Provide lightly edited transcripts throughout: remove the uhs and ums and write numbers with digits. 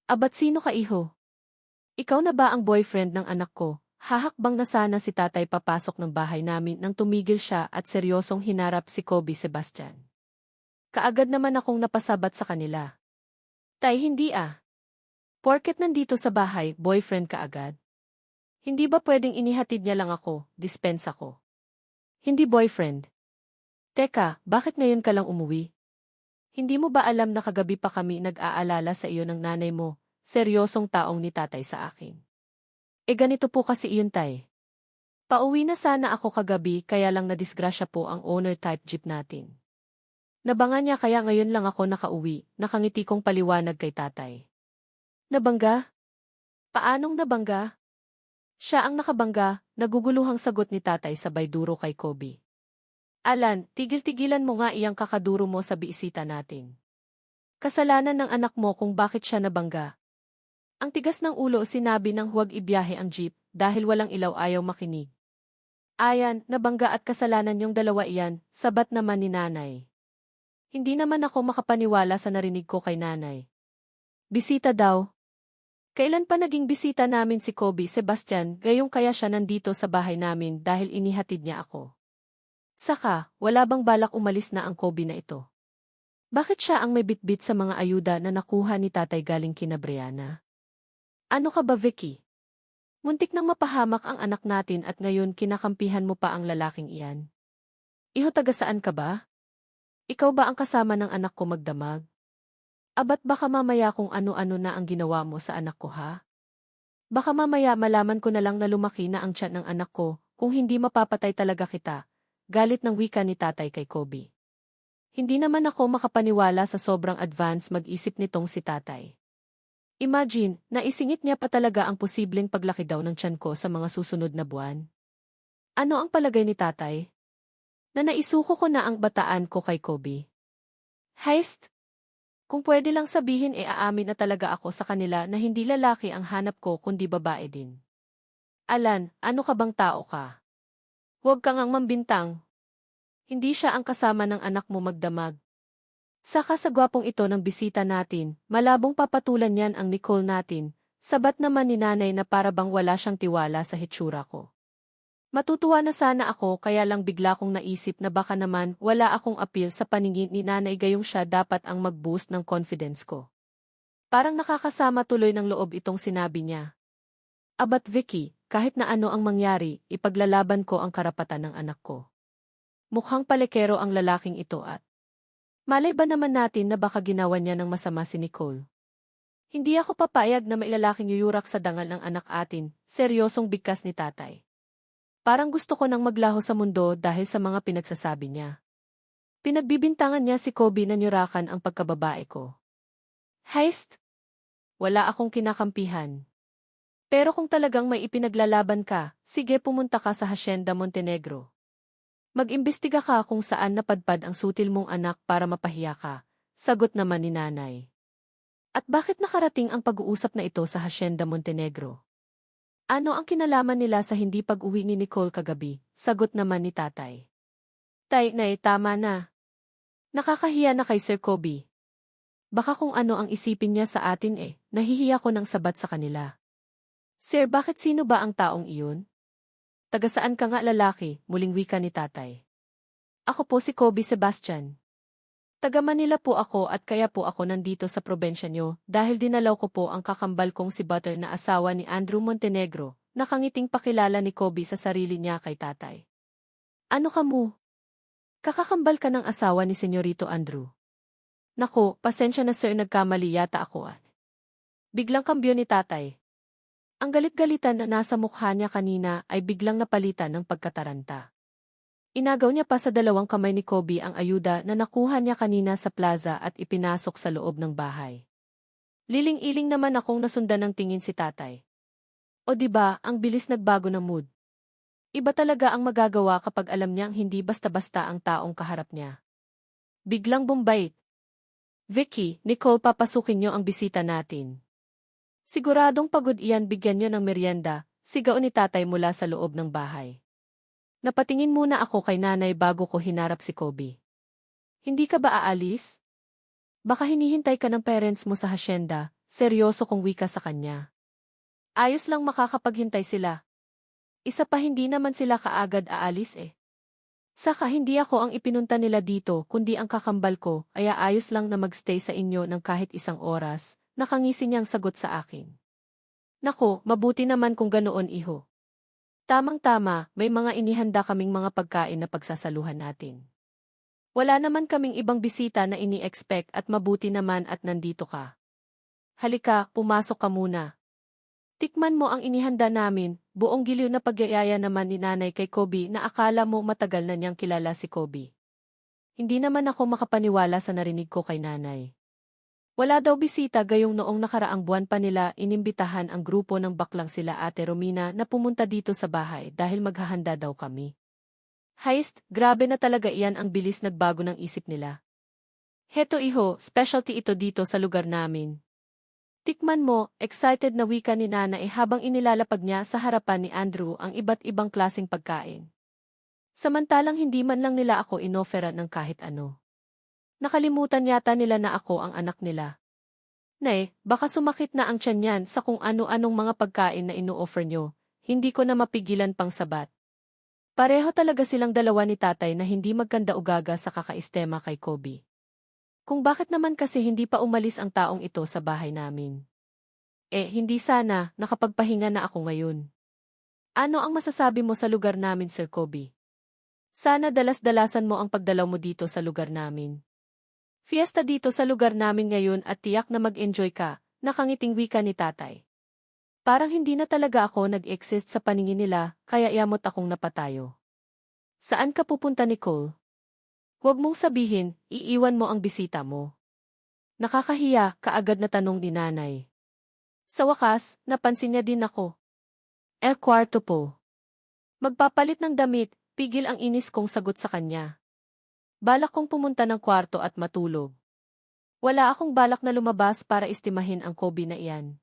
Abat sino ka iho? Ikaw na ba ang boyfriend ng anak ko? Hahakbang na sana si tatay papasok ng bahay namin nang tumigil siya at seryosong hinarap si Kobe Sebastian. Kaagad naman akong napasabat sa kanila. Tay, hindi ah. Porket nandito sa bahay, boyfriend ka agad. Hindi ba pwedeng inihatid niya lang ako, dispensa ko? Hindi boyfriend. Teka, bakit ngayon ka lang umuwi? Hindi mo ba alam na kagabi pa kami nag-aalala sa iyo ng nanay mo, seryosong taong ni tatay sa akin? Ganito po kasi iyon tay. Pauwi na sana ako kagabi kaya lang nadisgrasya po ang owner type jeep natin. Nabangan niya kaya ngayon lang ako nakauwi, nakangiti kong paliwanag kay tatay. Nabangga? Paanong nabangga? Siya ang nakabangga, naguguluhang sagot ni tatay sabay duro kay Kobe. Alan, tigil-tigilan mo nga iyang kakaduro mo sa bisita natin. Kasalanan ng anak mo kung bakit siya nabangga. Ang tigas ng ulo sinabi nang huwag ibiyahe ang jeep dahil walang ilaw ayaw makinig. Ayan, nabangga at kasalanan yung dalawa iyan, sabat naman ni nanay. Hindi naman ako makapaniwala sa narinig ko kay nanay. Bisita daw. Kailan pa naging bisita namin si Kobe Sebastian gayong kaya siya nandito sa bahay namin dahil inihatid niya ako. Saka, wala bang balak umalis na ang Kobe na ito? Bakit siya ang may bitbit sa mga ayuda na nakuha ni tatay galing kina Brianna? Ano ka ba, Vicky? Muntik nang mapahamak ang anak natin at ngayon kinakampihan mo pa ang lalaking iyan. Iho, taga saan ka ba? Ikaw ba ang kasama ng anak ko magdamag? Abat baka mamaya kung ano-ano na ang ginawa mo sa anak ko ha? Baka mamaya malaman ko na lang na lumaki na ang tiyan ng anak ko, kung hindi mapapatay talaga kita. Galit ng wika ni tatay kay Kobe. Hindi naman ako makapaniwala sa sobrang advance mag-isip nitong si tatay. Imagine, naisingit niya pa talaga ang posibleng paglaki daw ng tiyan ko sa mga susunod na buwan. Ano ang palagay ni tatay? Na naisuko ko na ang bataan ko kay Kobe. Heist? Kung pwede lang sabihin aamin na talaga ako sa kanila na hindi lalaki ang hanap ko kundi babae din. Alan, ano ka bang tao ka? Huwag kang ang mambintang. Hindi siya ang kasama ng anak mo magdamag. Saka sa gwapong ito ng bisita natin, malabong papatulan yan ang Nicole natin, sabat naman ni nanay na para bang wala siyang tiwala sa hitsura ko. Matutuwa na sana ako kaya lang bigla kong naisip na baka naman wala akong appeal sa paningin ni nanay gayong siya dapat ang mag-boost ng confidence ko. Parang nakakasama tuloy ng loob itong sinabi niya. Abat Vicky, kahit na ano ang mangyari, ipaglalaban ko ang karapatan ng anak ko. Mukhang palekero ang lalaking ito at malay ba naman natin na baka ginawa niya ng masama si Nicole. Hindi ako papayag na may lalaking yuyurak sa dangal ng anak atin, seryosong bigkas ni tatay. Parang gusto ko nang maglaho sa mundo dahil sa mga pinagsasabi niya. Pinagbibintangan niya si Kobe na nyurakan ang pagkababae ko. Heist? Wala akong kinakampihan. Pero kung talagang may ipinaglalaban ka, sige pumunta ka sa Hacienda Montenegro. Mag-imbestiga ka kung saan napadpad ang sutil mong anak para mapahiya ka, sagot naman ni nanay. At bakit nakarating ang pag-uusap na ito sa Hacienda Montenegro? Ano ang kinalaman nila sa hindi pag-uwi ni Nicole kagabi, sagot naman ni tatay. Tay, nay, tama na. Nakakahiya na kay Sir Kobe. Baka kung ano ang isipin niya sa atin nahihiya ko ng sabat sa kanila. Sir, bakit sino ba ang taong iyon? Taga saan ka nga lalaki, muling wika ni tatay. Ako po si Kobe Sebastian. Taga Manila po ako at kaya po ako nandito sa probensya nyo dahil dinalaw ko po ang kakambal kong si Butter na asawa ni Andrew Montenegro, nakangiting pakilala ni Kobe sa sarili niya kay tatay. Ano ka mo? Kakakambal ka ng asawa ni Senyorito Andrew. Nako, pasensya na sir, nagkamali yata ako at. Biglang kambyo ni tatay. Ang galit-galitan na nasa mukha niya kanina ay biglang napalitan ng pagkataranta. Inagaw niya pa sa dalawang kamay ni Kobe ang ayuda na nakuha niya kanina sa plaza at ipinasok sa loob ng bahay. Liling-iling naman akong nasundan ng tingin si tatay. O diba, ang bilis nagbago ng mood. Iba talaga ang magagawa kapag alam niyang hindi basta-basta ang taong kaharap niya. Biglang bumbait. Vicky, Nicole, papasukin niyo ang bisita natin. Siguradong pagod iyan, bigyan niyo ng merienda, sigaw ni tatay mula sa loob ng bahay. Napatingin muna ako kay nanay bago ko hinarap si Kobe. Hindi ka ba aalis? Baka hinihintay ka ng parents mo sa hacienda, seryoso kong wika sa kanya. Ayos lang makakapaghintay sila. Isa pa hindi naman sila kaagad aalis eh. Saka hindi ako ang ipinunta nila dito kundi ang kakambal ko, kaya ayos lang na magstay sa inyo ng kahit isang oras, nakangisi niyang sagot sa akin. Nako, mabuti naman kung ganoon iho. Tamang-tama, may mga inihanda kaming mga pagkain na pagsasaluhan natin. Wala naman kaming ibang bisita na ini-expect at mabuti naman at nandito ka. Halika, pumasok ka muna. Tikman mo ang inihanda namin, buong giliw na pagyayaya naman ni nanay kay Kobe na akala mo matagal na niyang kilala si Kobe. Hindi naman ako makapaniwala sa narinig ko kay nanay. Wala daw bisita gayong noong nakaraang buwan pa nila inimbitahan ang grupo ng baklang sila Ate Romina na pumunta dito sa bahay dahil maghahanda daw kami. Heist, grabe na talaga iyan ang bilis nagbago ng isip nila. Heto iho, specialty ito dito sa lugar namin. Tikman mo, excited na wika ni Nana habang inilalapag niya sa harapan ni Andrew ang iba't ibang klaseng pagkain. Samantalang hindi man lang nila ako inofferan ng kahit ano. Nakalimutan yata nila na ako ang anak nila. Nay, baka sumakit na ang tiyan niyan sa kung ano-anong mga pagkain na ino-offer nyo, hindi ko na mapigilan pang sabat. Pareho talaga silang dalawa ni tatay na hindi magkanda-ugaga sa kakaistema kay Kobe. Kung bakit naman kasi hindi pa umalis ang taong ito sa bahay namin. Hindi sana, nakapagpahinga na ako ngayon. Ano ang masasabi mo sa lugar namin, Sir Kobe? Sana dalas-dalasan mo ang pagdalaw mo dito sa lugar namin. Fiesta dito sa lugar namin ngayon at tiyak na mag-enjoy ka, nakangiting wika ni tatay. Parang hindi na talaga ako nag-exist sa paningin nila, kaya yamot akong napatayo. Saan ka pupunta, Nicole? Huwag mong sabihin, iiwan mo ang bisita mo. Nakakahiya, kaagad na tanong ni nanay. Sa wakas, napansin niya din ako. Kwarto po. Magpapalit ng damit, pigil ang inis kong sagot sa kanya. Balak kong pumunta ng kwarto at matulog. Wala akong balak na lumabas para istimahin ang Kobe na iyan.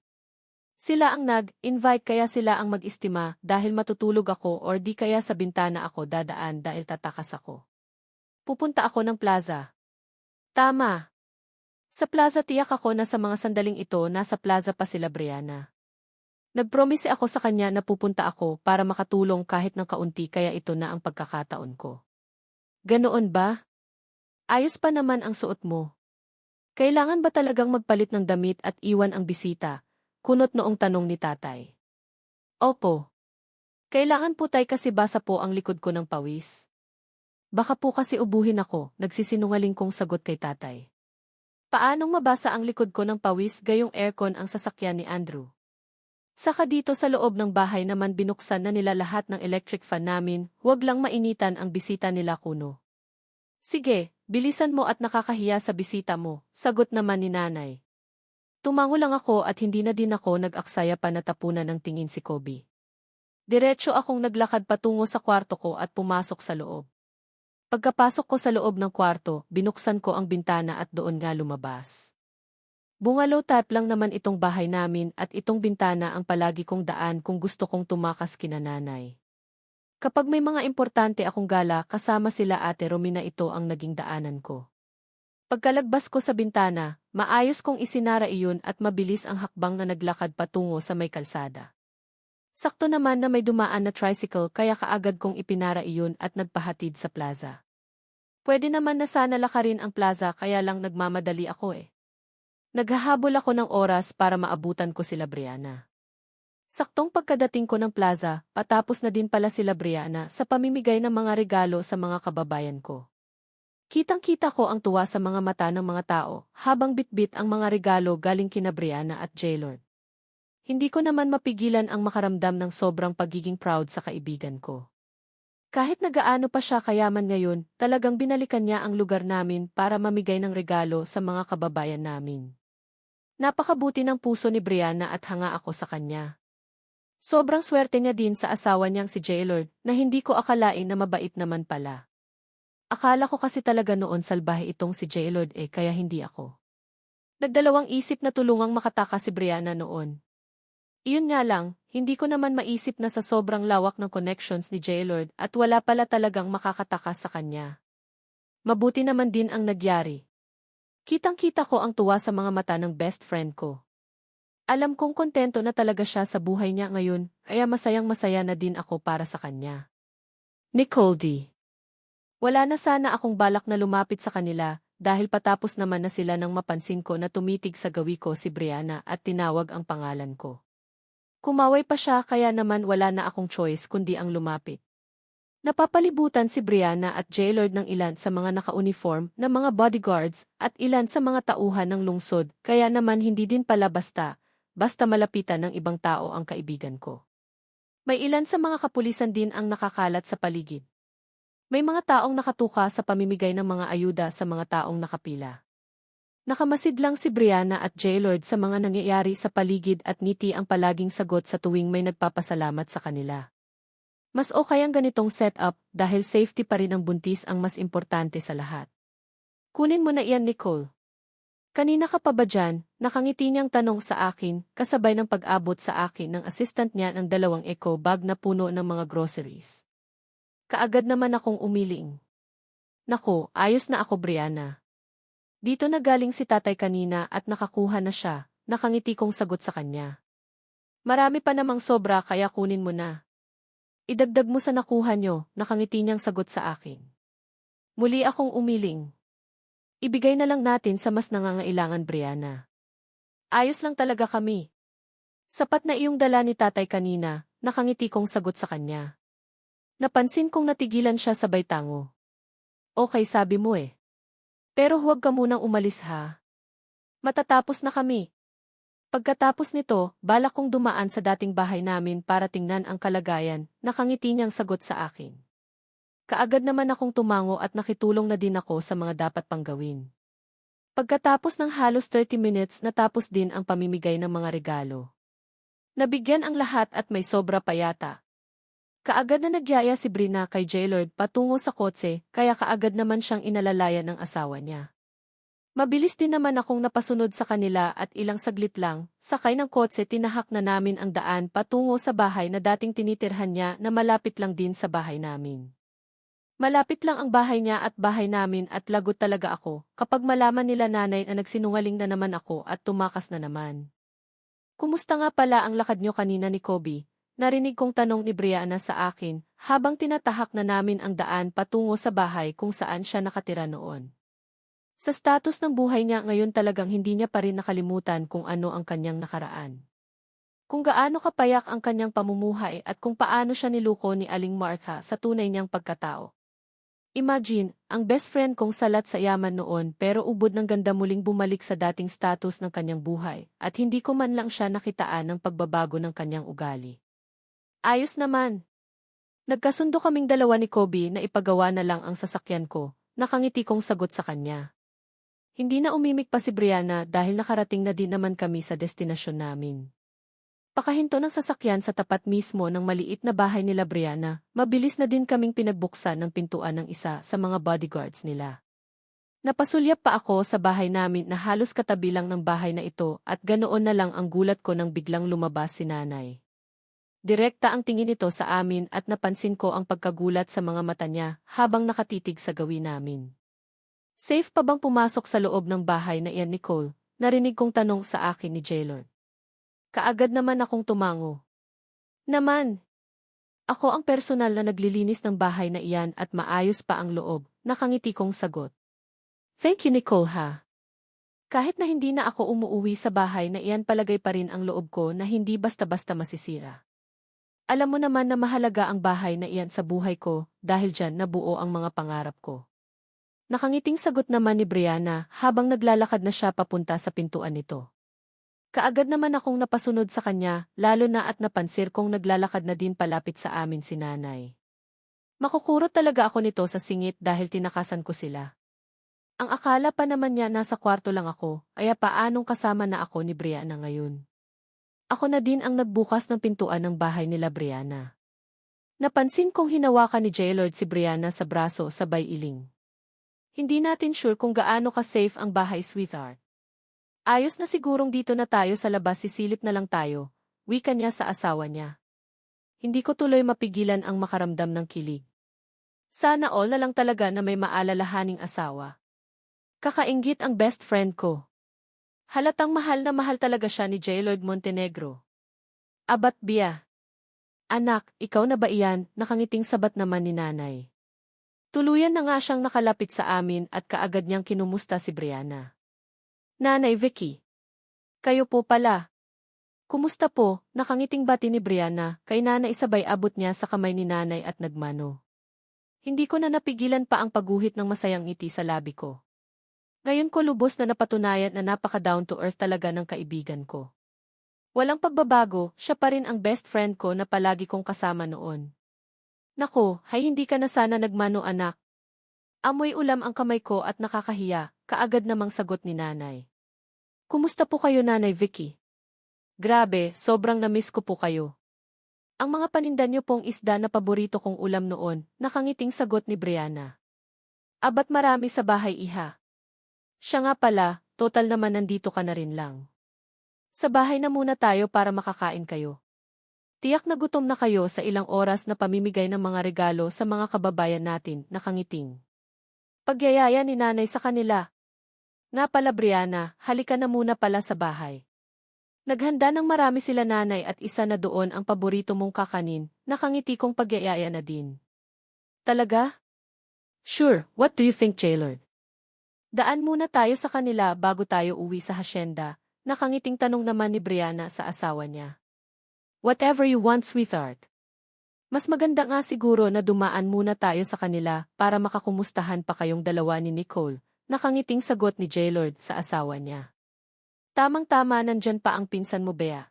Sila ang nag-invite kaya sila ang mag-istima dahil matutulog ako or di kaya sa bintana ako dadaan dahil tatakas ako. Pupunta ako ng plaza. Tama. Sa plaza tiyak ako na sa mga sandaling ito nasa plaza pa sila Brianna. Nagpromise ako sa kanya na pupunta ako para makatulong kahit ng kaunti kaya ito na ang pagkakataon ko. Ganoon ba? Ayos pa naman ang suot mo. Kailangan ba talagang magpalit ng damit at iwan ang bisita? Kunot noong tanong ni tatay. Opo. Kailangan putay kasi basa po ang likod ko ng pawis. Baka po kasi ubuhin ako, nagsisinungaling kong sagot kay tatay. Paanong mabasa ang likod ko ng pawis gayong aircon ang sasakyan ni Andrew? Saka dito sa loob ng bahay naman binuksan na nila lahat ng electric fan namin, huwag lang mainitan ang bisita nila kuno. Sige, bilisan mo at nakakahiya sa bisita mo, sagot naman ni nanay. Tumango lang ako at hindi na din ako nag-aksaya pa natapunan ng tingin si Kobe. Diretso akong naglakad patungo sa kwarto ko at pumasok sa loob. Pagkapasok ko sa loob ng kwarto, binuksan ko ang bintana at doon nga lumabas. Bungalow type lang naman itong bahay namin at itong bintana ang palagi kong daan kung gusto kong tumakas kina nanay. Kapag may mga importante akong gala kasama sila Ate Romina ito ang naging daanan ko. Pagkalagpas ko sa bintana, maayos kong isinara iyon at mabilis ang hakbang na naglakad patungo sa may kalsada. Sakto naman na may dumaan na tricycle kaya kaagad kong ipinara iyon at nagpahatid sa plaza. Pwede naman na sana lakarin ang plaza kaya lang nagmamadali ako eh. Naghahabol ako ng oras para maabutan ko sila Brianna. Saktong pagkadating ko ng plaza, patapos na din pala sila Brianna sa pamimigay ng mga regalo sa mga kababayan ko. Kitang-kita ko ang tuwa sa mga mata ng mga tao habang bitbit ang mga regalo galing kina Brianna at Jaylord. Hindi ko naman mapigilan ang makaramdam ng sobrang pagiging proud sa kaibigan ko. Kahit nagaano pa siya kayaman ngayon, talagang binalikan niya ang lugar namin para mamigay ng regalo sa mga kababayan namin. Napakabuti ng puso ni Brianna at hanga ako sa kanya. Sobrang swerte niya din sa asawa niyang si Jaylord na hindi ko akalain na mabait naman pala. Akala ko kasi talaga noon salbahe itong si Jaylord kaya hindi ako. Nagdalawang isip na tulungang makatakas si Brianna noon. Iyon nga lang, hindi ko naman maisip na sa sobrang lawak ng connections ni Jaylord at wala pala talagang makakatakas sa kanya. Mabuti naman din ang nagyari. Kitang-kita ko ang tuwa sa mga mata ng best friend ko. Alam kong kontento na talaga siya sa buhay niya ngayon, kaya masayang-masaya na din ako para sa kanya. Nicole D. Wala na sana akong balak na lumapit sa kanila, dahil patapos naman na sila nang mapansin ko na tumitig sa gawi ko si Brianna at tinawag ang pangalan ko. Kumaway pa siya kaya naman wala na akong choice kundi ang lumapit. Napapalibutan si Brianna at Jailord ng ilan sa mga naka-uniform na mga bodyguards at ilan sa mga tauhan ng lungsod, kaya naman hindi din pala basta malapitan ng ibang tao ang kaibigan ko. May ilan sa mga kapulisan din ang nakakalat sa paligid. May mga taong nakatuka sa pamimigay ng mga ayuda sa mga taong nakapila. Nakamasid lang si Brianna at Jailord sa mga nangyayari sa paligid at ngiti ang palaging sagot sa tuwing may nagpapasalamat sa kanila. Mas okay ang ganitong setup dahil safety pa rin ang buntis ang mas importante sa lahat. Kunin mo na iyan, Nicole. Kanina ka pa ba dyan? Nakangiti niyang tanong sa akin, kasabay ng pag-abot sa akin ng assistant niya ng 2 eco bag na puno ng mga groceries. Kaagad naman akong umiling. Naku, ayos na ako, Brianna. Dito na galing si tatay kanina at nakakuha na siya, nakangiti kong sagot sa kanya. Marami pa namang sobra kaya kunin mo na. Idagdag mo sa nakuha nyo, nakangiti niyang sagot sa akin. Muli akong umiling. Ibigay na lang natin sa mas nangangailangan, Brianna. Ayos lang talaga kami. Sapat na iyong dala ni tatay kanina, nakangiti kong sagot sa kanya. Napansin kong natigilan siya sabay tango. Okay, sabi mo eh. Pero huwag ka munang umalis ha. Matatapos na kami. Pagkatapos nito, balak kong dumaan sa dating bahay namin para tingnan ang kalagayan, nakangiti niyang sagot sa akin. Kaagad naman akong tumango at nakitulong na din ako sa mga dapat pang gawin. Pagkatapos ng halos 30 minutes natapos din ang pamimigay ng mga regalo. Nabigyan ang lahat at may sobra pa yata. Kaagad na nagyaya si Brina kay Jailord patungo sa kotse, kaya kaagad naman siyang inalalayan ng asawa niya. Mabilis din naman akong napasunod sa kanila at ilang saglit lang, sakay ng kotse tinahak na namin ang daan patungo sa bahay na dating tinitirhan niya na malapit lang din sa bahay namin. Malapit lang ang bahay niya at bahay namin at lagot talaga ako kapag malaman nila nanay na nagsinungaling na naman ako at tumakas na naman. Kumusta nga pala ang lakad niyo kanina ni Kobe? Narinig kong tanong ni Brianna sa akin habang tinatahak na namin ang daan patungo sa bahay kung saan siya nakatira noon. Sa status ng buhay niya ngayon talagang hindi niya pa rin nakalimutan kung ano ang kanyang nakaraan. Kung gaano kapayak ang kanyang pamumuhay at kung paano siya niluko ni Aling Martha sa tunay niyang pagkatao. Imagine, ang best friend kong salat sa yaman noon pero ubod ng ganda muling bumalik sa dating status ng kanyang buhay at hindi ko man lang siya nakitaan ng pagbabago ng kanyang ugali. Ayos naman. Nagkasundo kaming dalawa ni Kobe na ipagawa na lang ang sasakyan ko, nakangiti kong sagot sa kanya. Hindi na umimik pa si Brianna dahil nakarating na din naman kami sa destinasyon namin. Pakahinto ng sasakyan sa tapat mismo ng maliit na bahay nila Brianna, mabilis na din kaming pinagbuksan ng pintuan ng isa sa mga bodyguards nila. Napasulyap pa ako sa bahay namin na halos katabi lang ng bahay na ito at ganoon na lang ang gulat ko nang biglang lumabas si nanay. Direkta ang tingin nito sa amin at napansin ko ang pagkagulat sa mga mata niya habang nakatitig sa gawin namin. Safe pa bang pumasok sa loob ng bahay na iyan, Nicole? Narinig kong tanong sa akin ni Jailord. Kaagad naman akong tumango. Naman! Ako ang personal na naglilinis ng bahay na iyan at maayos pa ang loob, nakangiti kong sagot. Thank you, Nicole ha. Kahit na hindi na ako umuuwi sa bahay na iyan palagay pa rin ang loob ko na hindi basta-basta masisira. Alam mo naman na mahalaga ang bahay na iyan sa buhay ko dahil dyan nabuo ang mga pangarap ko. Nakangiting sagot naman ni Brianna habang naglalakad na siya papunta sa pintuan nito. Kaagad naman akong napasunod sa kanya lalo na at napansir kong naglalakad na din palapit sa amin si nanay. Makukurot talaga ako nito sa singit dahil tinakasan ko sila. Ang akala pa naman niya nasa kwarto lang ako, kaya paanong kasama na ako ni Brianna ngayon. Ako na din ang nagbukas ng pintuan ng bahay nila Brianna. Napansin kong hinawakan ni Jailord si Brianna sa braso sabay iling. Hindi natin sure kung gaano ka-safe ang bahay, sweetheart. Ayos na sigurong dito na tayo sa labas, sisilip na lang tayo, wika niya sa asawa niya. Hindi ko tuloy mapigilan ang makaramdam ng kilig. Sana all na lang talaga na may maalalahaning asawa. Kakainggit ang best friend ko. Halatang mahal na mahal talaga siya ni Jailord Montenegro. Abat biya. Anak, ikaw na ba iyan? Nakangiting sabat naman ni nanay. Tuluyan na nga siyang nakalapit sa amin at kaagad niyang kinumusta si Brianna. Nanay Vicky. Kayo po pala. Kumusta po? Nakangiting bati ni Brianna, kay nanay isabay abot niya sa kamay ni nanay at nagmano. Hindi ko na napigilan pa ang pagguhit ng masayang ngiti sa labi ko. Ngayon ko lubos na napatunayan na napaka-down to earth talaga ng kaibigan ko. Walang pagbabago, siya pa rin ang best friend ko na palagi kong kasama noon. Nako, hay hindi ka na sana nagmano anak. Amoy ulam ang kamay ko at nakakahiya, kaagad namang sagot ni nanay. Kumusta po kayo nanay Vicky? Grabe, sobrang namiss ko po kayo. Ang mga paninda niyo pong isda na paborito kong ulam noon, nakangiting sagot ni Brianna. Abat marami sa bahay iha. Siya nga pala, total naman nandito ka na rin lang. Sa bahay na muna tayo para makakain kayo. Tiyak na gutom na kayo sa ilang oras na pamimigay ng mga regalo sa mga kababayan natin, nakangiting. Pagyayaya ni nanay sa kanila. Nga pala Brianna, halika na muna pala sa bahay. Naghanda ng marami sila nanay at isa na doon ang paborito mong kakanin, nakangiti kong pagyayaya na din. Talaga? Sure, what do you think, Jailord? Daan muna tayo sa kanila bago tayo uwi sa hasyenda, nakangiting tanong naman ni Brianna sa asawa niya. Whatever you want, sweetheart. Mas maganda nga siguro na dumaan muna tayo sa kanila para makakumustahan pa kayong dalawa ni Nicole, nakangiting sagot ni Jailord sa asawa niya. Tamang-tama nandyan pa ang pinsan mo, Bea.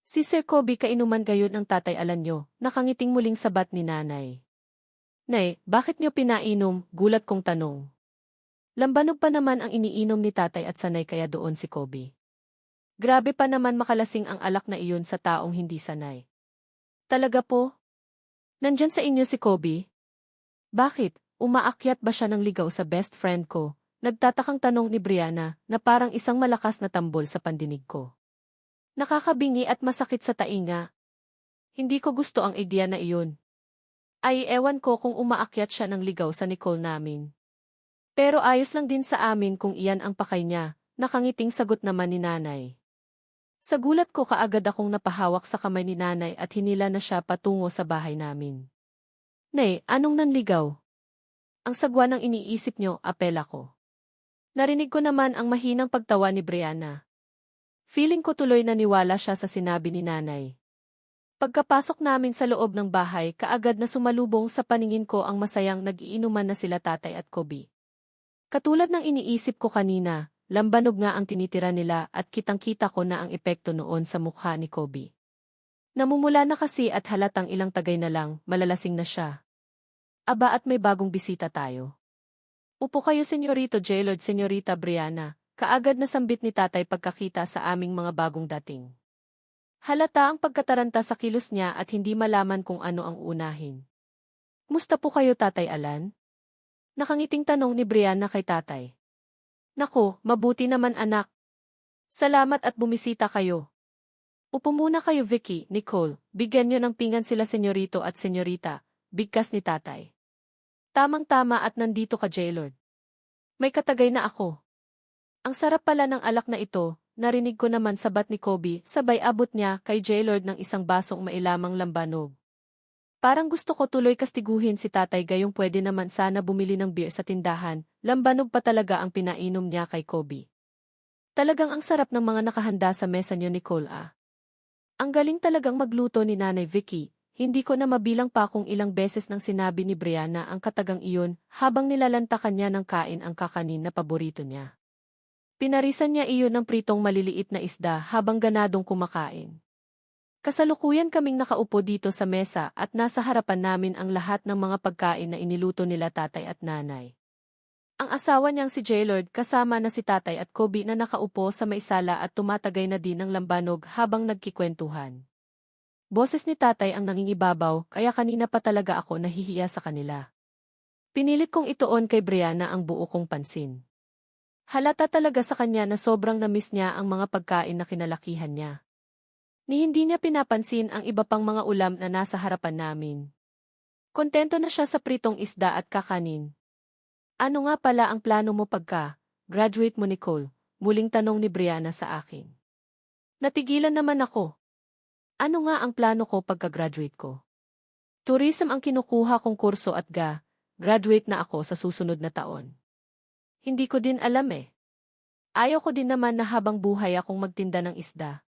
Si Sir Kobe kainuman gayon ang tatay Alan nyo, nakangiting muling sabat ni nanay. Nay, bakit nyo pinainom? Gulat kong tanong. Lambanog pa naman ang iniinom ni tatay at sanay kaya doon si Kobe. Grabe pa naman makalasing ang alak na iyon sa taong hindi sanay. Talaga po? Nandyan sa inyo si Kobe? Bakit? Umaakyat ba siya ng ligaw sa best friend ko? Nagtatakang tanong ni Brianna na parang isang malakas na tambol sa pandinig ko. Nakakabingi at masakit sa tainga. Hindi ko gusto ang idea na iyon. Ay ewan ko kung umaakyat siya ng ligaw sa Nicole namin. Pero ayos lang din sa amin kung iyan ang pakay niya, nakangiting sagot naman ni nanay. Sa gulat ko kaagad akong napahawak sa kamay ni nanay at hinila na siya patungo sa bahay namin. Nay, anong nanligaw? Ang sagwa ng iniisip niyo, apela ko. Narinig ko naman ang mahinang pagtawa ni Brianna. Feeling ko tuloy naniwala siya sa sinabi ni nanay. Pagkapasok namin sa loob ng bahay, kaagad na sumalubong sa paningin ko ang masayang nag-iinuman na sila tatay at Kobe. Katulad ng iniisip ko kanina, lambanog nga ang tinitira nila at kitang-kita ko na ang epekto noon sa mukha ni Kobe. Namumula na kasi at halatang ilang tagay na lang, malalasing na siya. Aba at may bagong bisita tayo. Upo kayo Senyorito Jailord, Senyorita Brianna, kaagad na sambit ni tatay pagkakita sa aming mga bagong dating. Halata ang pagkataranta sa kilos niya at hindi malaman kung ano ang unahin. Musta po kayo Tatay Alan? Nakangiting tanong ni Brianna kay tatay. Nako, mabuti naman anak. Salamat at bumisita kayo. Upo muna kayo Vicky, Nicole, bigyan niyo ng pinggan sila Senyorito at Senyorita, bigkas ni tatay. Tamang-tama at nandito ka Jailord. May katagay na ako. Ang sarap pala ng alak na ito, narinig ko naman sabat ni Kobe, sabay abot niya kay Jailord ng isang basong mailamang lambanog. Parang gusto ko tuloy kastiguhin si tatay gayong pwede naman sana bumili ng beer sa tindahan, lambanog pa talaga ang pinainom niya kay Kobe. Talagang ang sarap ng mga nakahanda sa mesa niyo Nicole ah. Ang galing talagang magluto ni Nanay Vicky, hindi ko na mabilang pa kung ilang beses nang sinabi ni Brianna ang katagang iyon habang nilalantakan niya ng kain ang kakanin na paborito niya. Pinarisan niya iyon ng pritong maliliit na isda habang ganadong kumakain. Kasalukuyan kaming nakaupo dito sa mesa at nasa harapan namin ang lahat ng mga pagkain na iniluto nila tatay at nanay. Ang asawa niyang si Jailord kasama na si tatay at Kobe na nakaupo sa may sala at tumatagay na din ng lambanog habang nagkikwentuhan. Boses ni tatay ang nangingibabaw kaya kanina pa talaga ako nahihiya sa kanila. Pinilit kong ituon kay Brianna ang buo kong pansin. Halata talaga sa kanya na sobrang namiss niya ang mga pagkain na kinalakihan niya. Ni hindi niya pinapansin ang iba pang mga ulam na nasa harapan namin. Kontento na siya sa pritong isda at kakanin. Ano nga pala ang plano mo pagka graduate mo Nicole? muling tanong ni Brianna sa akin. Natigilan naman ako. Ano nga ang plano ko pagka-graduate ko? Tourism ang kinukuha kong kurso at graduate na ako sa susunod na taon. Hindi ko din alam eh. Ayaw ko din naman na habang buhay akong magtinda ng isda.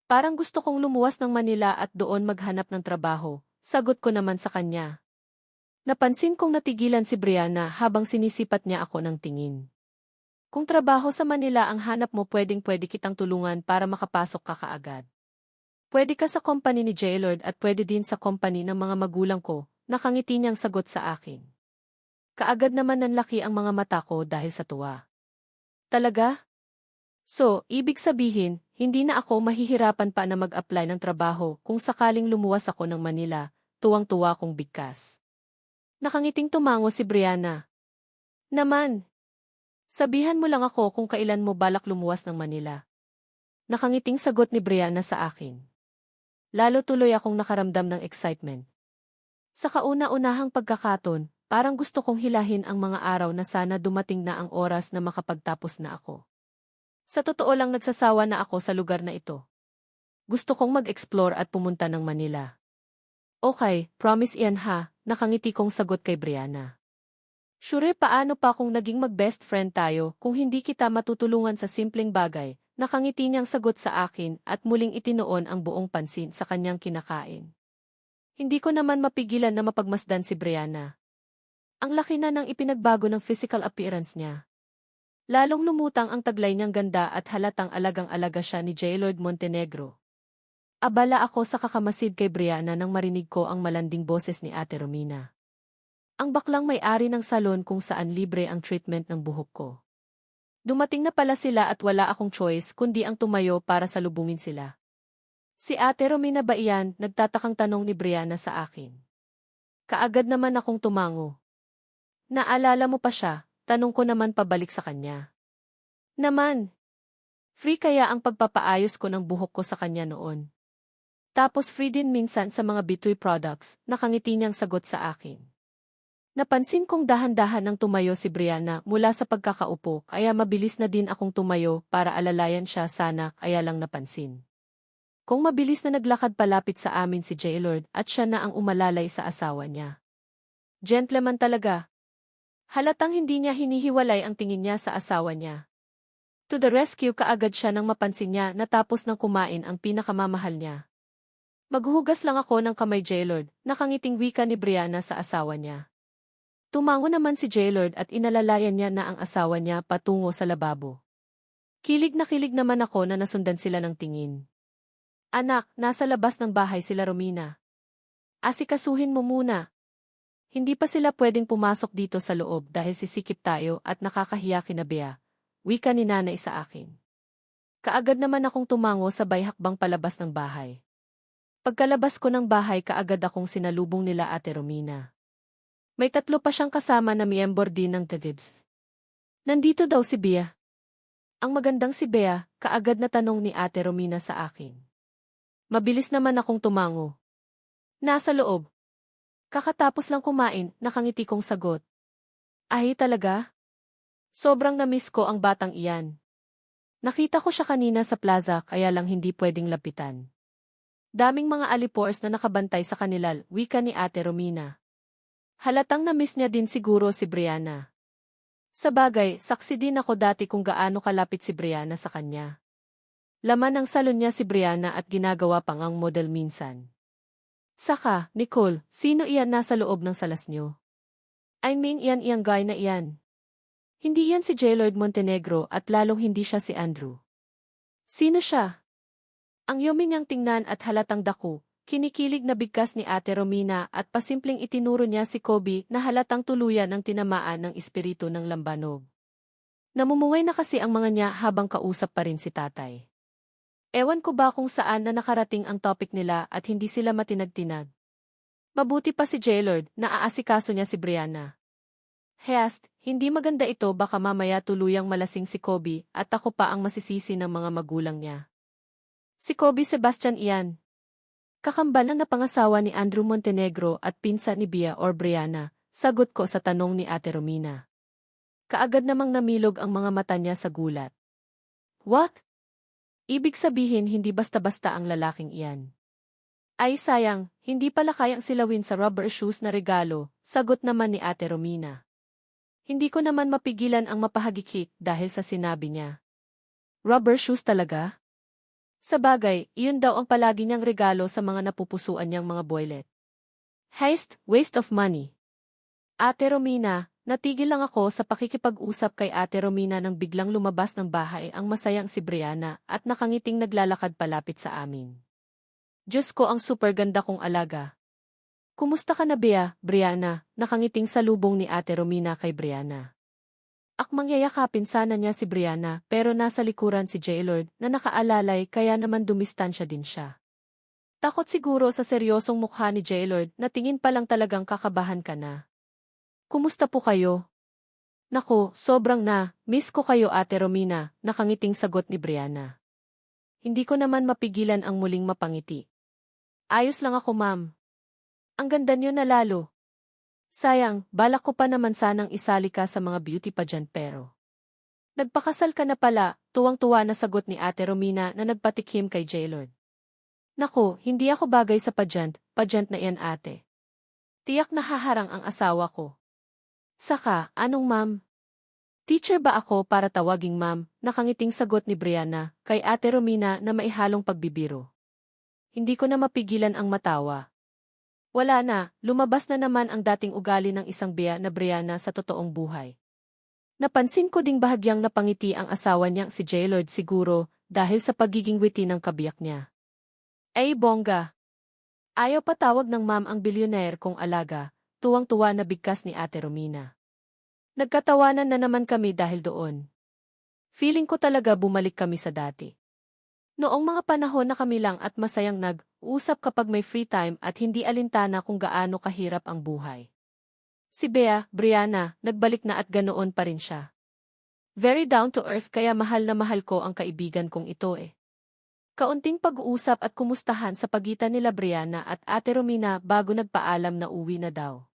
Parang gusto kong lumuwas ng Manila at doon maghanap ng trabaho, sagot ko naman sa kanya. Napansin kong natigilan si Brianna habang sinisipat niya ako ng tingin. Kung trabaho sa Manila ang hanap mo, pwedeng-pwede kitang tulungan para makapasok ka kaagad. Pwede ka sa company ni Jaylord at pwede din sa company ng mga magulang ko, nakangiti niyang sagot sa akin. Kaagad naman nanlaki ang mga mata ko dahil sa tuwa. Talaga? So, ibig sabihin, hindi na ako mahihirapan pa na mag-apply ng trabaho kung sakaling lumuwas ako ng Manila, tuwang-tuwa kong bigkas. Nakangiting tumango si Brianna. Naman! Sabihan mo lang ako kung kailan mo balak lumuwas ng Manila. Nakangiting sagot ni Brianna sa akin. Lalo tuloy akong nakaramdam ng excitement. Sa kauna-unahang pagkakataon, parang gusto kong hilahin ang mga araw na sana dumating na ang oras na makapagtapos na ako. Sa totoo lang nagsasawa na ako sa lugar na ito. Gusto kong mag-explore at pumunta ng Manila. Okay, promise iyan ha, nakangiti kong sagot kay Brianna. Sure, paano pa kung naging mag-best friend tayo kung hindi kita matutulungan sa simpleng bagay, nakangiti niyang sagot sa akin at muling itinoon ang buong pansin sa kanyang kinakain. Hindi ko naman mapigilan na mapagmasdan si Brianna. Ang laki na ng ipinagbago ng physical appearance niya. Lalong lumutang ang taglay niyang ganda at halatang alagang-alaga siya ni Jaylord Montenegro. Abala ako sa kakamasid kay Brianna nang marinig ko ang malanding boses ni Ate Romina. Ang baklang may-ari ng salon kung saan libre ang treatment ng buhok ko. Dumating na pala sila at wala akong choice kundi ang tumayo para salubungin sila. Si Ate Romina ba iyan? Nagtatakang tanong ni Brianna sa akin. Kaagad naman akong tumango. Naalala mo pa siya? Tanong ko naman pabalik sa kanya. Naman. Free kaya ang pagpapaayos ko ng buhok ko sa kanya noon. Tapos free din minsan sa mga Bitoy products, nakangiti niyang sagot sa akin. Napansin kong dahan-dahan nang tumayo si Brianna mula sa pagkakaupo kaya mabilis na din akong tumayo para alalayan siya sana kaya lang napansin. Kung mabilis na naglakad palapit sa amin si Jaylord at siya na ang umalalay sa asawa niya. Gentleman talaga. Halatang hindi niya hinihiwalay ang tingin niya sa asawa niya. To the rescue kaagad siya nang mapansin niya na tapos ng kumain ang pinakamamahal niya. Maghuhugas lang ako ng kamay Jaylord, nakangiting wika ni Brianna sa asawa niya. Tumango naman si Jaylord at inalalayan niya na ang asawa niya patungo sa lababo. Kilig naman ako na nasundan sila ng tingin. Anak, nasa labas ng bahay sila Romina. Asikasuhin mo muna. Hindi pa sila pwedeng pumasok dito sa loob dahil sisikip tayo at nakakahiya kina Bea, wika ni nanay sa akin. Kaagad naman akong tumango sabay hakbang palabas ng bahay. Pagkalabas ko ng bahay kaagad akong sinalubong nila Ate Romina. May 3 pa siyang kasama na miyembro din ng Tagibs. Nandito daw si Bea. Ang magandang si Bea, kaagad na tanong ni Ate Romina sa akin. Mabilis naman akong tumango. Nasa loob. Kakatapos lang kumain, nakangiti kong sagot. Ay talaga? Sobrang namiss ko ang batang iyan. Nakita ko siya kanina sa plaza kaya lang hindi pwedeng lapitan. Daming mga alipores na nakabantay sa kanila, wika ni Ate Romina. Halatang na-miss niya din siguro si Brianna. Sabagay, saksi din ako dati kung gaano kalapit si Brianna sa kanya. Laman ng salon niya si Brianna at ginagawa pang ang model minsan. Saka, Nicole, sino iyan nasa loob ng salas niyo? I mean iyan guy na iyan. Hindi yan si Jaylord Montenegro at lalong hindi siya si Andrew. Sino siya? Ang yummy niyang tingnan at halatang dako. Kinikilig na bigkas ni Ate Romina at pasimpleng itinuro niya si Kobe na halatang tuluyan ng tinamaan ng espiritu ng lambanog. Namumuhay na kasi ang mga niya habang kausap pa rin si tatay. Ewan ko ba kung saan na nakarating ang topic nila at hindi sila matinag-tinag. Mabuti pa si Jaylord, naaasikaso niya si Brianna. Heast, hindi maganda ito baka mamaya tuluyang malasing si Kobe at ako pa ang masisisi ng mga magulang niya. Si Kobe Sebastian iyan. Kakambal na napangasawa ni Andrew Montenegro at pinsan ni Bea or Brianna, sagot ko sa tanong ni Ate Romina. Kaagad namang namilog ang mga mata niya sa gulat. What? Ibig sabihin hindi basta-basta ang lalaking iyan. Ay sayang, hindi pala kayang silawin sa rubber shoes na regalo, sagot naman ni Ate Romina. Hindi ko naman mapigilan ang mapahagikik dahil sa sinabi niya. Rubber shoes talaga? Sabagay, iyon daw ang palagi niyang regalo sa mga napupusuan niyang mga boylet. Heist, waste of money. Ate Romina, natigil lang ako sa pakikipag-usap kay Ate Romina nang biglang lumabas ng bahay ang masayang si Brianna at nakangiting naglalakad palapit sa amin. Diyos ko, ang super ganda kong alaga. Kumusta ka na Bea, Brianna? Nakangiting salubong ni Ate Romina kay Brianna. Akmang yayakapin sana niya si Brianna pero nasa likuran si Jaylord na nakaalalay kaya naman dumistansya din siya. Takot siguro sa seryosong mukha ni Jaylord na tingin pa lang talagang kakabahan ka na. Kumusta po kayo? Nako, sobrang miss ko kayo Ate Romina, nakangiting sagot ni Brianna. Hindi ko naman mapigilan ang muling mapangiti. Ayos lang ako ma'am. Ang ganda niyo na lalo. Sayang, balak ko pa naman sanang isali ka sa mga beauty pageant pero. Nagpakasal ka na pala, tuwang-tuwa na sagot ni Ate Romina na nagpatikim kay Jaylord. Nako, hindi ako bagay sa pageant na iyan ate. Tiyak na haharang ang asawa ko. Saka, anong ma'am? Teacher ba ako para tawaging ma'am? Nakangiting sagot ni Brianna kay Ate Romina na maihalong pagbibiro. Hindi ko na mapigilan ang matawa. Wala na, lumabas na naman ang dating ugali ng isang Bea na Brianna sa totoong buhay. Napansin ko ding bahagyang napangiti ang asawa niyang si Jaylord siguro dahil sa pagiging witty ng kabiyak niya. Ay bongga! Ayaw patawag ng ma'am ang bilyonere kong alaga, tuwang-tuwa na bigkas ni Ate Romina. Nagkatawanan na naman kami dahil doon. Feeling ko talaga bumalik kami sa dati. Noong mga panahon na kami lang at masayang nag-usap kapag may free time at hindi alintana kung gaano kahirap ang buhay. Si Bea, Brianna, nagbalik na at ganoon pa rin siya. Very down to earth kaya mahal na mahal ko ang kaibigan kong ito eh. Kaunting pag-uusap at kumustahan sa pagitan nila Brianna at Ate Romina bago nagpaalam na uwi na daw.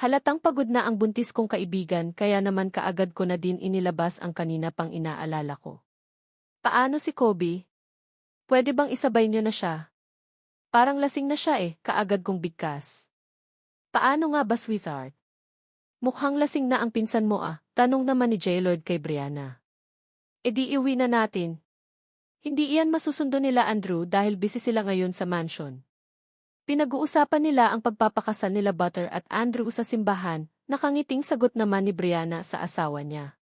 Halatang pagod na ang buntis kong kaibigan kaya naman kaagad ko na din inilabas ang kanina pang inaalala ko. Paano si Kobe? Pwede bang isabay niyo na siya? Parang lasing na siya eh, kaagad kong bigkas. Paano nga ba sweetheart? Mukhang lasing na ang pinsan mo ah, tanong naman ni Jaylord kay Brianna. E di iuwi na natin. Hindi iyan masusundo nila Andrew dahil busy sila ngayon sa mansion. Pinag-uusapan nila ang pagpapakasal nila Butter at Andrew sa simbahan, nakangiting sagot naman ni Brianna sa asawa niya.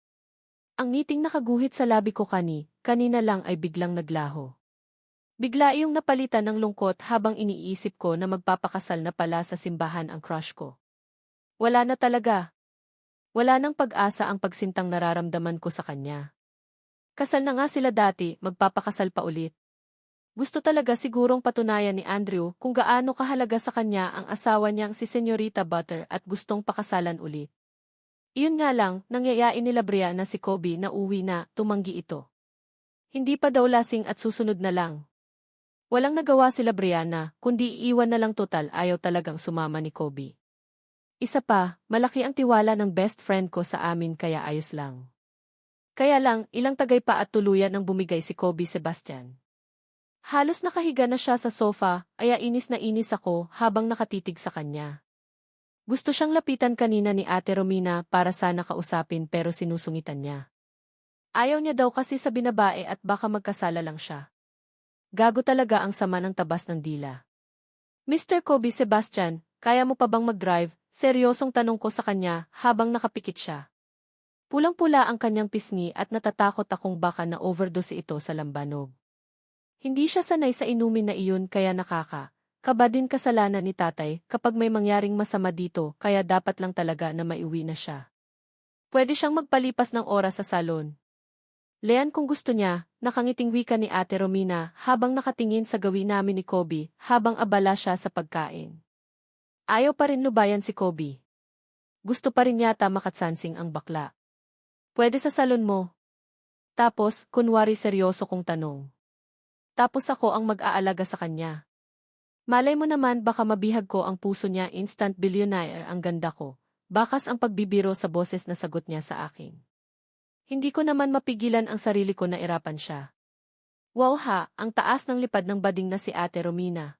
Ang ngiting nakaguhit sa labi ko kanina lang ay biglang naglaho. Bigla iyong napalitan ng lungkot habang iniisip ko na magpapakasal na pala sa simbahan ang crush ko. Wala na talaga. Wala nang pag-asa ang pagsintang nararamdaman ko sa kanya. Kasal na nga sila dati, magpapakasal pa ulit. Gusto talaga sigurong patunayan ni Andrew kung gaano kahalaga sa kanya ang asawa niyang si Senyorita Butter at gustong pakasalan ulit. Iyon nga lang, nangyayain nila Brianna si Kobe na uwi na, tumanggi ito. Hindi pa daw lasing at susunod na lang. Walang nagawa sila Brianna, kundi iiwan na lang total ayaw talagang sumama ni Kobe. Isa pa, malaki ang tiwala ng best friend ko sa amin kaya ayos lang. Kaya lang, ilang tagay pa at tuluyan ang bumigay si Kobe Sebastian. Halos nakahiga na siya sa sofa, kaya inis na inis ako habang nakatitig sa kanya. Gusto siyang lapitan kanina ni Ate Romina para sana kausapin pero sinusungitan niya. Ayaw niya daw kasi sa binabae at baka magkasala lang siya. Gago talaga ang sama ng tabas ng dila. Mr. Kobe Sebastian, kaya mo pa bang mag-drive? Seryosong tanong ko sa kanya habang nakapikit siya. Pulang-pula ang kanyang pisngi at natatakot akong baka na-overdose ito sa lambanog. Hindi siya sanay sa inumin na iyon kaya kaba din kasalanan ni tatay kapag may mangyaring masama dito kaya dapat lang talaga na maiuwi na siya. Pwede siyang magpalipas ng oras sa salon. Lean kung gusto niya, nakangiting wika ni Ate Romina habang nakatingin sa gawin namin ni Kobe habang abala siya sa pagkain. Ayaw pa rin lubayan si Kobe. Gusto pa rin yata makatsansing ang bakla. Pwede sa salon mo. Tapos, kunwari seryoso kong tanong. Tapos ako ang mag-aalaga sa kanya. Malay mo naman baka mabihag ko ang puso niya instant billionaire ang ganda ko. Bakas ang pagbibiro sa boses na sagot niya sa akin. Hindi ko naman mapigilan ang sarili ko na irapan siya. Wow ha, ang taas ng lipad ng bading na si Ate Romina.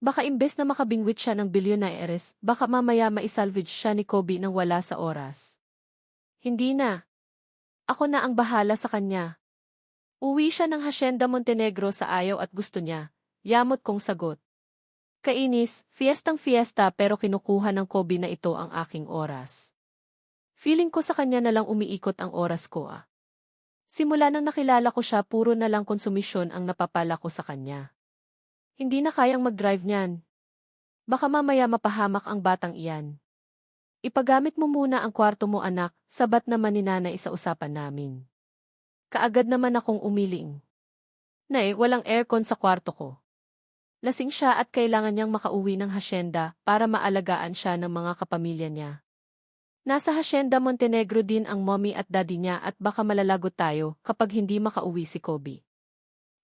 Baka imbes na makabingwit siya ng bilyonaires, baka mamaya maisalvage siya ni Kobe nang wala sa oras. Hindi na. Ako na ang bahala sa kanya. Uwi siya ng Hacienda Montenegro sa ayaw at gusto niya. Yamot kong sagot. Kainis, fiestang fiesta pero kinukuha ng Kobe na ito ang aking oras. Feeling ko sa kanya na lang umiikot ang oras ko ah. Simula nang nakilala ko siya puro na lang konsumisyon ang napapala ko sa kanya. Hindi na kayang mag-drive niyan. Baka mamaya mapahamak ang batang iyan. Ipagamit mo muna ang kwarto mo anak, sabat naman ni nanay sa usapan namin. Kaagad naman akong umiling. Nay, walang aircon sa kwarto ko. Lasing siya at kailangan niyang makauwi ng hasyenda para maalagaan siya ng mga kapamilya niya. Nasa Hacienda Montenegro din ang mommy at daddy niya at baka malalagot tayo kapag hindi makauwi si Kobe.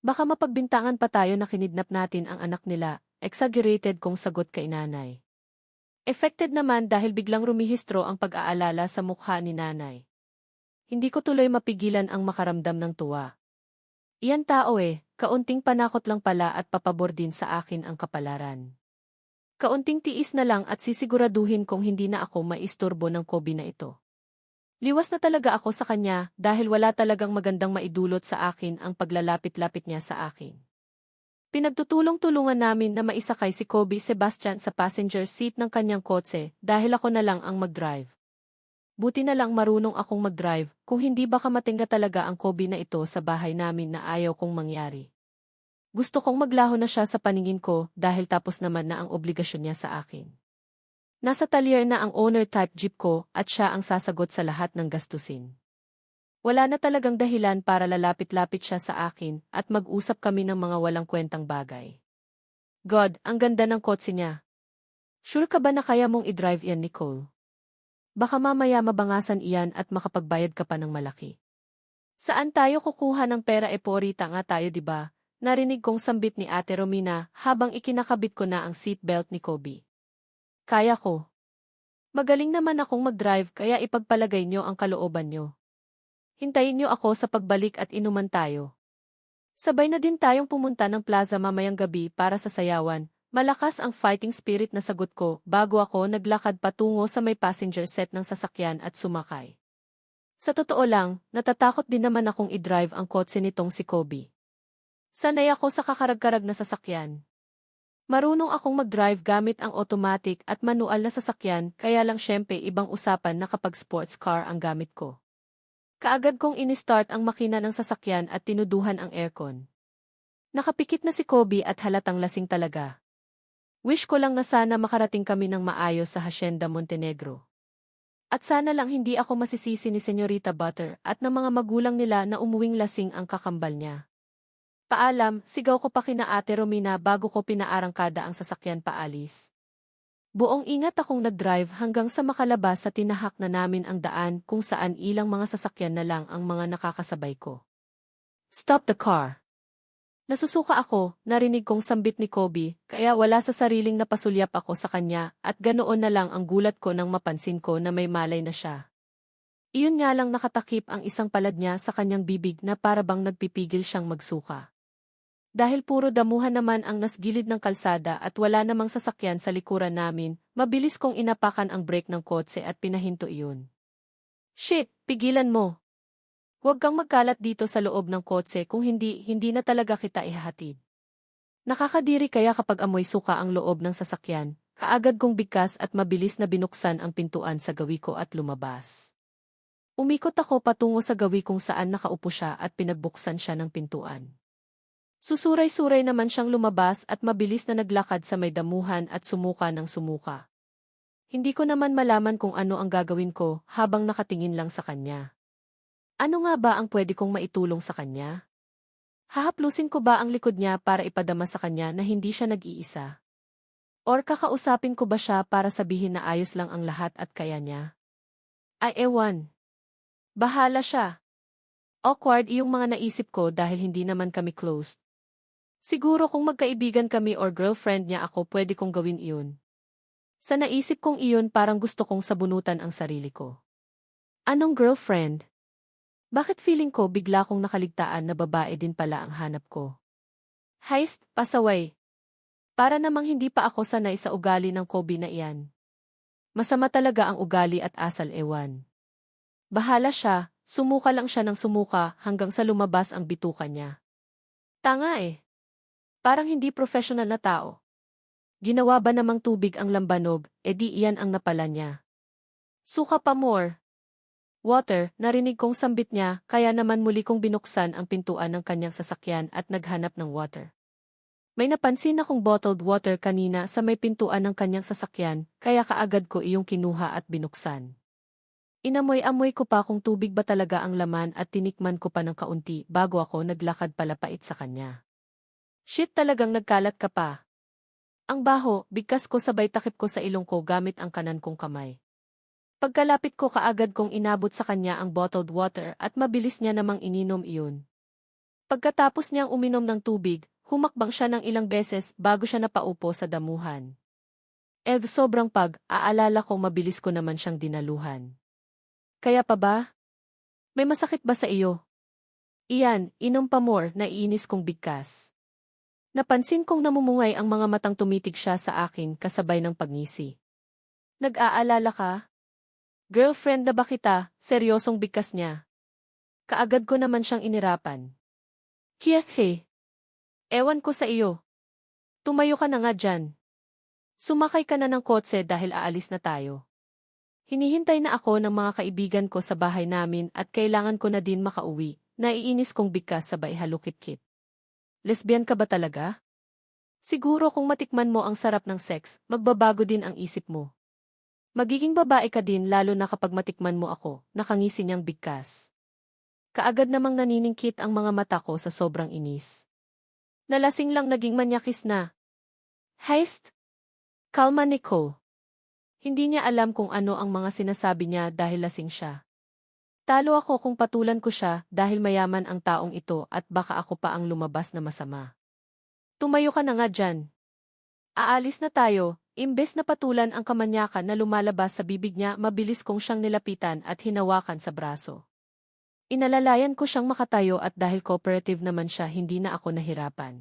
Baka mapagbintangan pa tayo na kinidnap natin ang anak nila, exaggerated kong sagot kay nanay. Affected naman dahil biglang rumihistro ang pag-aalala sa mukha ni nanay. Hindi ko tuloy mapigilan ang makaramdam ng tuwa. Iyan tao kaunting panakot lang pala at papabor din sa akin ang kapalaran. Kaunting tiis na lang at sisiguraduhin kong hindi na ako maisturbo ng Kobe na ito. Liwas na talaga ako sa kanya dahil wala talagang magandang maidulot sa akin ang paglalapit-lapit niya sa akin. Pinagtutulong-tulungan namin na maisakay si Kobe Sebastian sa passenger seat ng kanyang kotse dahil ako na lang ang mag-drive. Buti na lang marunong akong mag-drive kung hindi baka matingga talaga ang Kobe na ito sa bahay namin na ayaw kong mangyari. Gusto kong maglaho na siya sa paningin ko dahil tapos naman na ang obligasyon niya sa akin. Nasa talyer na ang owner-type jeep ko at siya ang sasagot sa lahat ng gastusin. Wala na talagang dahilan para lalapit-lapit siya sa akin at mag-usap kami ng mga walang kwentang bagay. God, ang ganda ng kotse niya. Sure ka ba na kaya mong i-drive yan, Nicole? Baka mamaya mabangasan iyan at makapagbayad ka pa ng malaki. Saan tayo kukuha ng pera porita nga tayo diba? Narinig kong sambit ni Ate Romina habang ikinakabit ko na ang seatbelt ni Kobe. Kaya ko. Magaling naman akong mag-drive kaya ipagpalagay nyo ang kalooban nyo. Hintayin nyo ako sa pagbalik at inuman tayo. Sabay na din tayong pumunta ng plaza mamayang gabi para sa sayawan. Malakas ang fighting spirit na sagot ko bago ako naglakad patungo sa may passenger set ng sasakyan at sumakay. Sa totoo lang, natatakot din naman akong i-drive ang kotse nitong si Kobe. Sanay ako sa kakarag-karag na sasakyan. Marunong akong mag-drive gamit ang automatic at manual na sasakyan kaya lang syempre ibang usapan na kapag sports car ang gamit ko. Kaagad kong in-start ang makina ng sasakyan at tinuduhan ang aircon. Nakapikit na si Kobe at halatang lasing talaga. Wish ko lang na sana makarating kami ng maayos sa Hacienda Montenegro. At sana lang hindi ako masisisi ni Senyorita Butter at ng mga magulang nila na umuwing lasing ang kakambal niya. Paalam, sigaw ko pa kina Ate Romina bago ko pinaarangkada ang sasakyan paalis. Buong ingat akong nag-drive hanggang sa makalabas sa tinahak na namin ang daan kung saan ilang mga sasakyan na lang ang mga nakakasabay ko. Stop the car. Nasusuka ako, narinig kong sambit ni Kobe, kaya wala sa sariling napasulyap ako sa kanya at ganoon na lang ang gulat ko nang mapansin ko na may malay na siya. Iyon nga lang nakatakip ang isang palad niya sa kanyang bibig na para bang nagpipigil siyang magsuka. Dahil puro damuhan naman ang nasgilid ng kalsada at wala namang sasakyan sa likuran namin, mabilis kong inapakan ang brake ng kotse at pinahinto iyon. Shit, pigilan mo! Huwag kang magkalat dito sa loob ng kotse kung hindi na talaga kita ihahatid. Nakakadiri kaya kapag amoy suka ang loob ng sasakyan, kaagad kong bigkas at mabilis na binuksan ang pintuan sa gawi ko at lumabas. Umikot ako patungo sa gawi kung saan nakaupo siya at pinagbuksan siya ng pintuan. Susuray-suray naman siyang lumabas at mabilis na naglakad sa may damuhan at sumuka ng sumuka. Hindi ko naman malaman kung ano ang gagawin ko habang nakatingin lang sa kanya. Ano nga ba ang pwede kong maitulong sa kanya? Hahaplusin ko ba ang likod niya para ipadama sa kanya na hindi siya nag-iisa? Or kakausapin ko ba siya para sabihin na ayos lang ang lahat at kaya niya? Ay ewan. Bahala siya. Awkward iyong mga naisip ko dahil hindi naman kami close. Siguro kung magkaibigan kami or girlfriend niya ako pwede kong gawin iyon. Sa naisip kong iyon parang gusto kong sabunutan ang sarili ko. Anong girlfriend? Bakit feeling ko bigla kong nakaligtaan na babae din pala ang hanap ko? Heist, pasaway. Para namang hindi pa ako sanay sa ugali ng Kobe na iyan. Masama talaga ang ugali at asal ewan. Bahala siya, sumuka lang siya ng sumuka hanggang sa lumabas ang bituka niya. Tanga eh. Parang hindi professional na tao. Ginawa ba namang tubig ang lambanog, edi iyan ang napala niya. Suka pa more. Water, narinig kong sambit niya, kaya naman muli kong binuksan ang pintuan ng kanyang sasakyan at naghanap ng water. May napansin akong bottled water kanina sa may pintuan ng kanyang sasakyan, kaya kaagad ko iyong kinuha at binuksan. Inamoy-amoy ko pa kung tubig ba talaga ang laman at tinikman ko pa ng kaunti bago ako naglakad palapait sa kanya. Shit, talagang nagkalat ka pa. Ang baho, bigkas ko sabay takip ko sa ilong ko gamit ang kanan kong kamay. Pagkalapit ko kaagad kong inabot sa kanya ang bottled water at mabilis niya namang ininom iyon. Pagkatapos niyang uminom ng tubig, humakbang siya ng ilang beses bago siya napaupo sa damuhan. Sobrang pag-aalala ko mabilis ko naman siyang dinaluhan. Kaya pa ba? May masakit ba sa iyo? Iyan, inom pa more, naiinis kong bigkas. Napansin kong namumungay ang mga matang tumitig siya sa akin kasabay ng pagngisi. Nag-aalala ka? Girlfriend na ba kita? Seryosong bigkas niya. Kaagad ko naman siyang inirapan. Hiyahe. Ewan ko sa iyo. Tumayo ka na nga dyan. Sumakay ka na ng kotse dahil aalis na tayo. Hinihintay na ako ng mga kaibigan ko sa bahay namin at kailangan ko na din makauwi. Naiinis kong bigkas sabay halukit-kit. Lesbian ka ba talaga? Siguro kung matikman mo ang sarap ng sex, magbabago din ang isip mo. Magiging babae ka din lalo na kapag matikman mo ako, nakangisi niyang bigkas. Kaagad namang naniningkit ang mga mata ko sa sobrang inis. Nalasing lang naging manyakis na. Heist? Kalma Nicole. Hindi niya alam kung ano ang mga sinasabi niya dahil lasing siya. Talo ako kung patulan ko siya dahil mayaman ang taong ito at baka ako pa ang lumabas na masama. Tumayo ka na nga dyan. Aalis na tayo, imbes na patulan ang kamanyakan na lumalabas sa bibig niya mabilis kong siyang nilapitan at hinawakan sa braso. Inalalayan ko siyang makatayo at dahil cooperative naman siya hindi na ako nahirapan.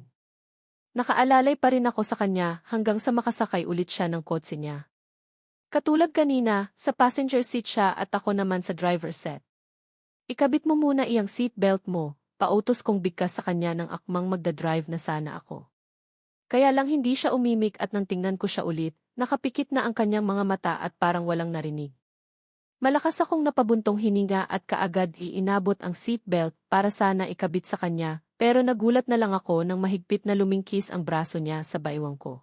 Nakaalalay pa rin ako sa kanya hanggang sa makasakay ulit siya ng kotse niya. Katulad kanina, sa passenger seat siya at ako naman sa driver's seat. Ikabit mo muna iyang seatbelt mo, pautos kong bigkas sa kanya ng akmang magdadrive na sana ako. Kaya lang hindi siya umimik at nang tingnan ko siya ulit, nakapikit na ang kanyang mga mata at parang walang narinig. Malakas akong napabuntong hininga at kaagad iinabot ang seatbelt para sana ikabit sa kanya, pero nagulat na lang ako nang mahigpit na lumingkis ang braso niya sa baywang ko.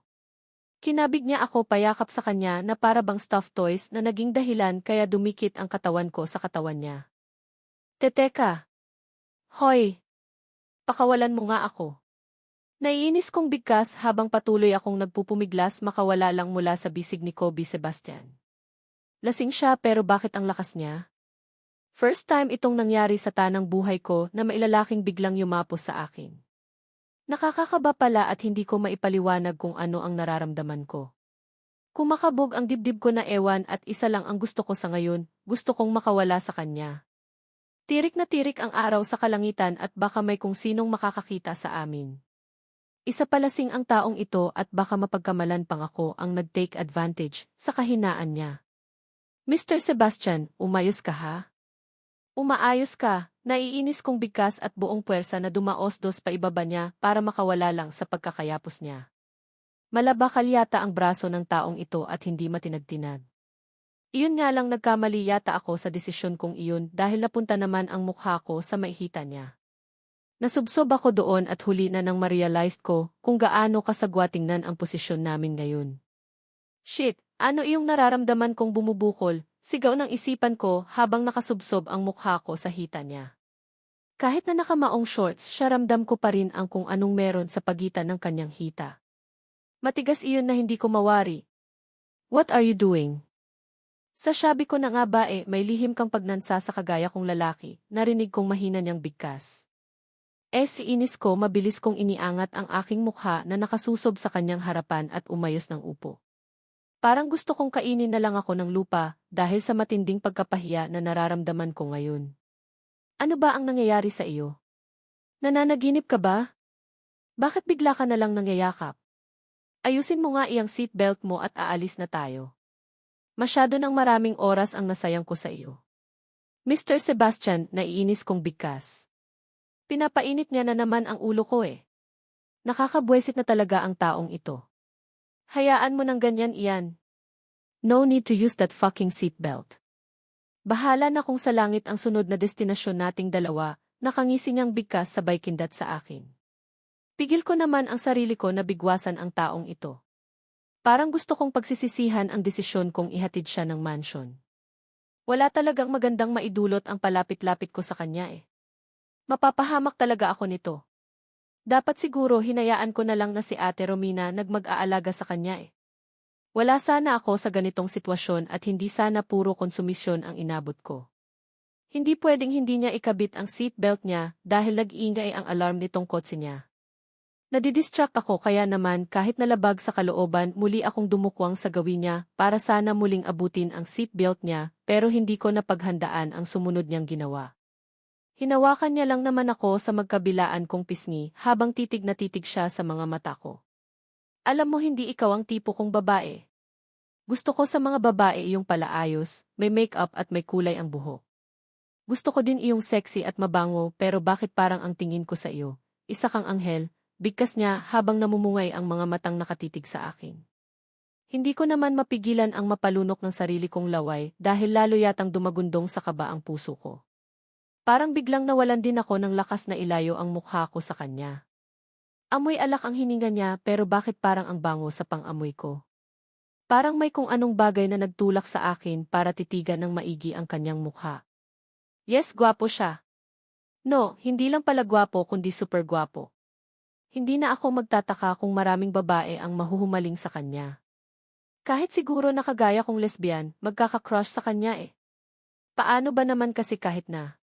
Kinabig niya ako payakap sa kanya na para bang stuffed toys na naging dahilan kaya dumikit ang katawan ko sa katawan niya. Teteka! Hoy! Pakawalan mo nga ako. Naiinis kong bigkas habang patuloy akong nagpupumiglas makawala lang mula sa bisig ni Kobe Sebastian. Lasing siya pero bakit ang lakas niya? First time itong nangyari sa tanang buhay ko na mailalaking biglang yumapos sa akin. Nakakakaba pala at hindi ko maipaliwanag kung ano ang nararamdaman ko. Kumakabog ang dibdib ko na ewan at isa lang ang gusto ko sa ngayon, gusto kong makawala sa kanya. Tirik na tirik ang araw sa kalangitan at baka may kung sinong makakakita sa amin. Isa palasing ang taong ito at baka mapagkamalan pang ako ang nag-take advantage sa kahinaan niya. Mr. Sebastian, umayos ka ha? Umaayos ka, naiinis kong bigkas at buong puwersa na dumaos-dos pa ibaba niya para makawala lang sa pagkakayapos niya. Malabakal yata ang braso ng taong ito at hindi matinagtinag. Iyon nga lang nagkamali yata ako sa desisyon kong iyon dahil napunta naman ang mukha ko sa maihita niya. Nasubsob ako doon at huli na nang ma-realized ko kung gaano kasagwatingnan ang posisyon namin ngayon. Shit, ano iyong nararamdaman kong bumubukol, sigaw ng isipan ko habang nakasubsob ang mukha ko sa hita niya. Kahit na nakamaong shorts, siya ramdam ko pa rin ang kung anong meron sa pagitan ng kanyang hita. Matigas iyon na hindi ko mawari. What are you doing? Sa sabi ko na nga ba may lihim kang pagnansa sa kagaya kong lalaki, narinig kong mahina niyang bigkas. Inis ko mabilis kong iniangat ang aking mukha na nakasusob sa kanyang harapan at umayos ng upo. Parang gusto kong kainin na lang ako ng lupa dahil sa matinding pagkapahiya na nararamdaman ko ngayon. Ano ba ang nangyayari sa iyo? Nananaginip ka ba? Bakit bigla ka na lang nangyayakap? Ayusin mo nga iyang seatbelt mo at aalis na tayo. Masyado ng maraming oras ang nasayang ko sa iyo. Mr. Sebastian, naiinis kong bigkas. Pinapainit niya na naman ang ulo ko eh. Nakakabwisit na talaga ang taong ito. Hayaan mo ng ganyan iyan. No need to use that fucking seatbelt. Bahala na kung sa langit ang sunod na destinasyon nating dalawa, nakangisi niyang bigkas sabay kindat sa akin. Pigil ko naman ang sarili ko na bigwasan ang taong ito. Parang gusto kong pagsisisihan ang desisyon kong ihatid siya ng mansion. Wala talagang magandang maidulot ang palapit-lapit ko sa kanya eh. Mapapahamak talaga ako nito. Dapat siguro hinayaan ko na lang na si Ate Romina nagmag-aalaga sa kanya eh. Wala sana ako sa ganitong sitwasyon at hindi sana puro konsumisyon ang inabot ko. Hindi pwedeng hindi niya ikabit ang seatbelt niya dahil nag-iingay ang alarm nitong kotse niya. Nadidistract ako kaya naman kahit nalabag sa kalooban muli akong dumukwang sa gawin niya para sana muling abutin ang seatbelt niya pero hindi ko napaghandaan ang sumunod niyang ginawa. Hinawakan niya lang naman ako sa magkabilaan kong pisngi habang titig na titig siya sa mga mata ko. Alam mo hindi ikaw ang tipo kong babae. Gusto ko sa mga babae iyong palaayos, may makeup at may kulay ang buhok. Gusto ko din iyong sexy at mabango pero bakit parang ang tingin ko sa iyo? Isa kang anghel, bigkas niya habang namumungay ang mga matang nakatitig sa akin. Hindi ko naman mapigilan ang mapalunok ng sarili kong laway dahil lalo yatang dumagundong sa kaba ang puso ko. Parang biglang nawalan din ako ng lakas na ilayo ang mukha ko sa kanya. Amoy alak ang hininga niya pero bakit parang ang bango sa pang-amoy ko? Parang may kung anong bagay na nagtulak sa akin para titigan ng maigi ang kanyang mukha. Yes, gwapo siya. No, hindi lang pala gwapo kundi super gwapo. Hindi na ako magtataka kung maraming babae ang mahuhumaling sa kanya. Kahit siguro nakagaya kong lesbian, magkaka-crush sa kanya eh. Paano ba naman kasi kahit na?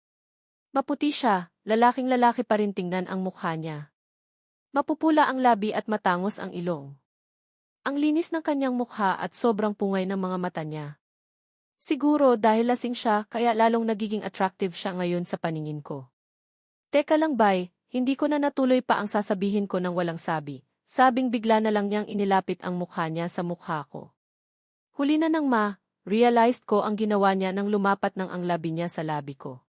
Maputi siya, lalaking-lalaki pa rin tingnan ang mukha niya. Mapupula ang labi at matangos ang ilong. Ang linis ng kanyang mukha at sobrang pungay ng mga mata niya. Siguro dahil lasing siya kaya lalong nagiging attractive siya ngayon sa paningin ko. Teka lang bay, hindi ko na natuloy pa ang sasabihin ko ng walang sabi. Sabing bigla na lang niyang inilapit ang mukha niya sa mukha ko. Huli na nang realized ko ang ginawa niya nang lumapat ng ang labi niya sa labi ko.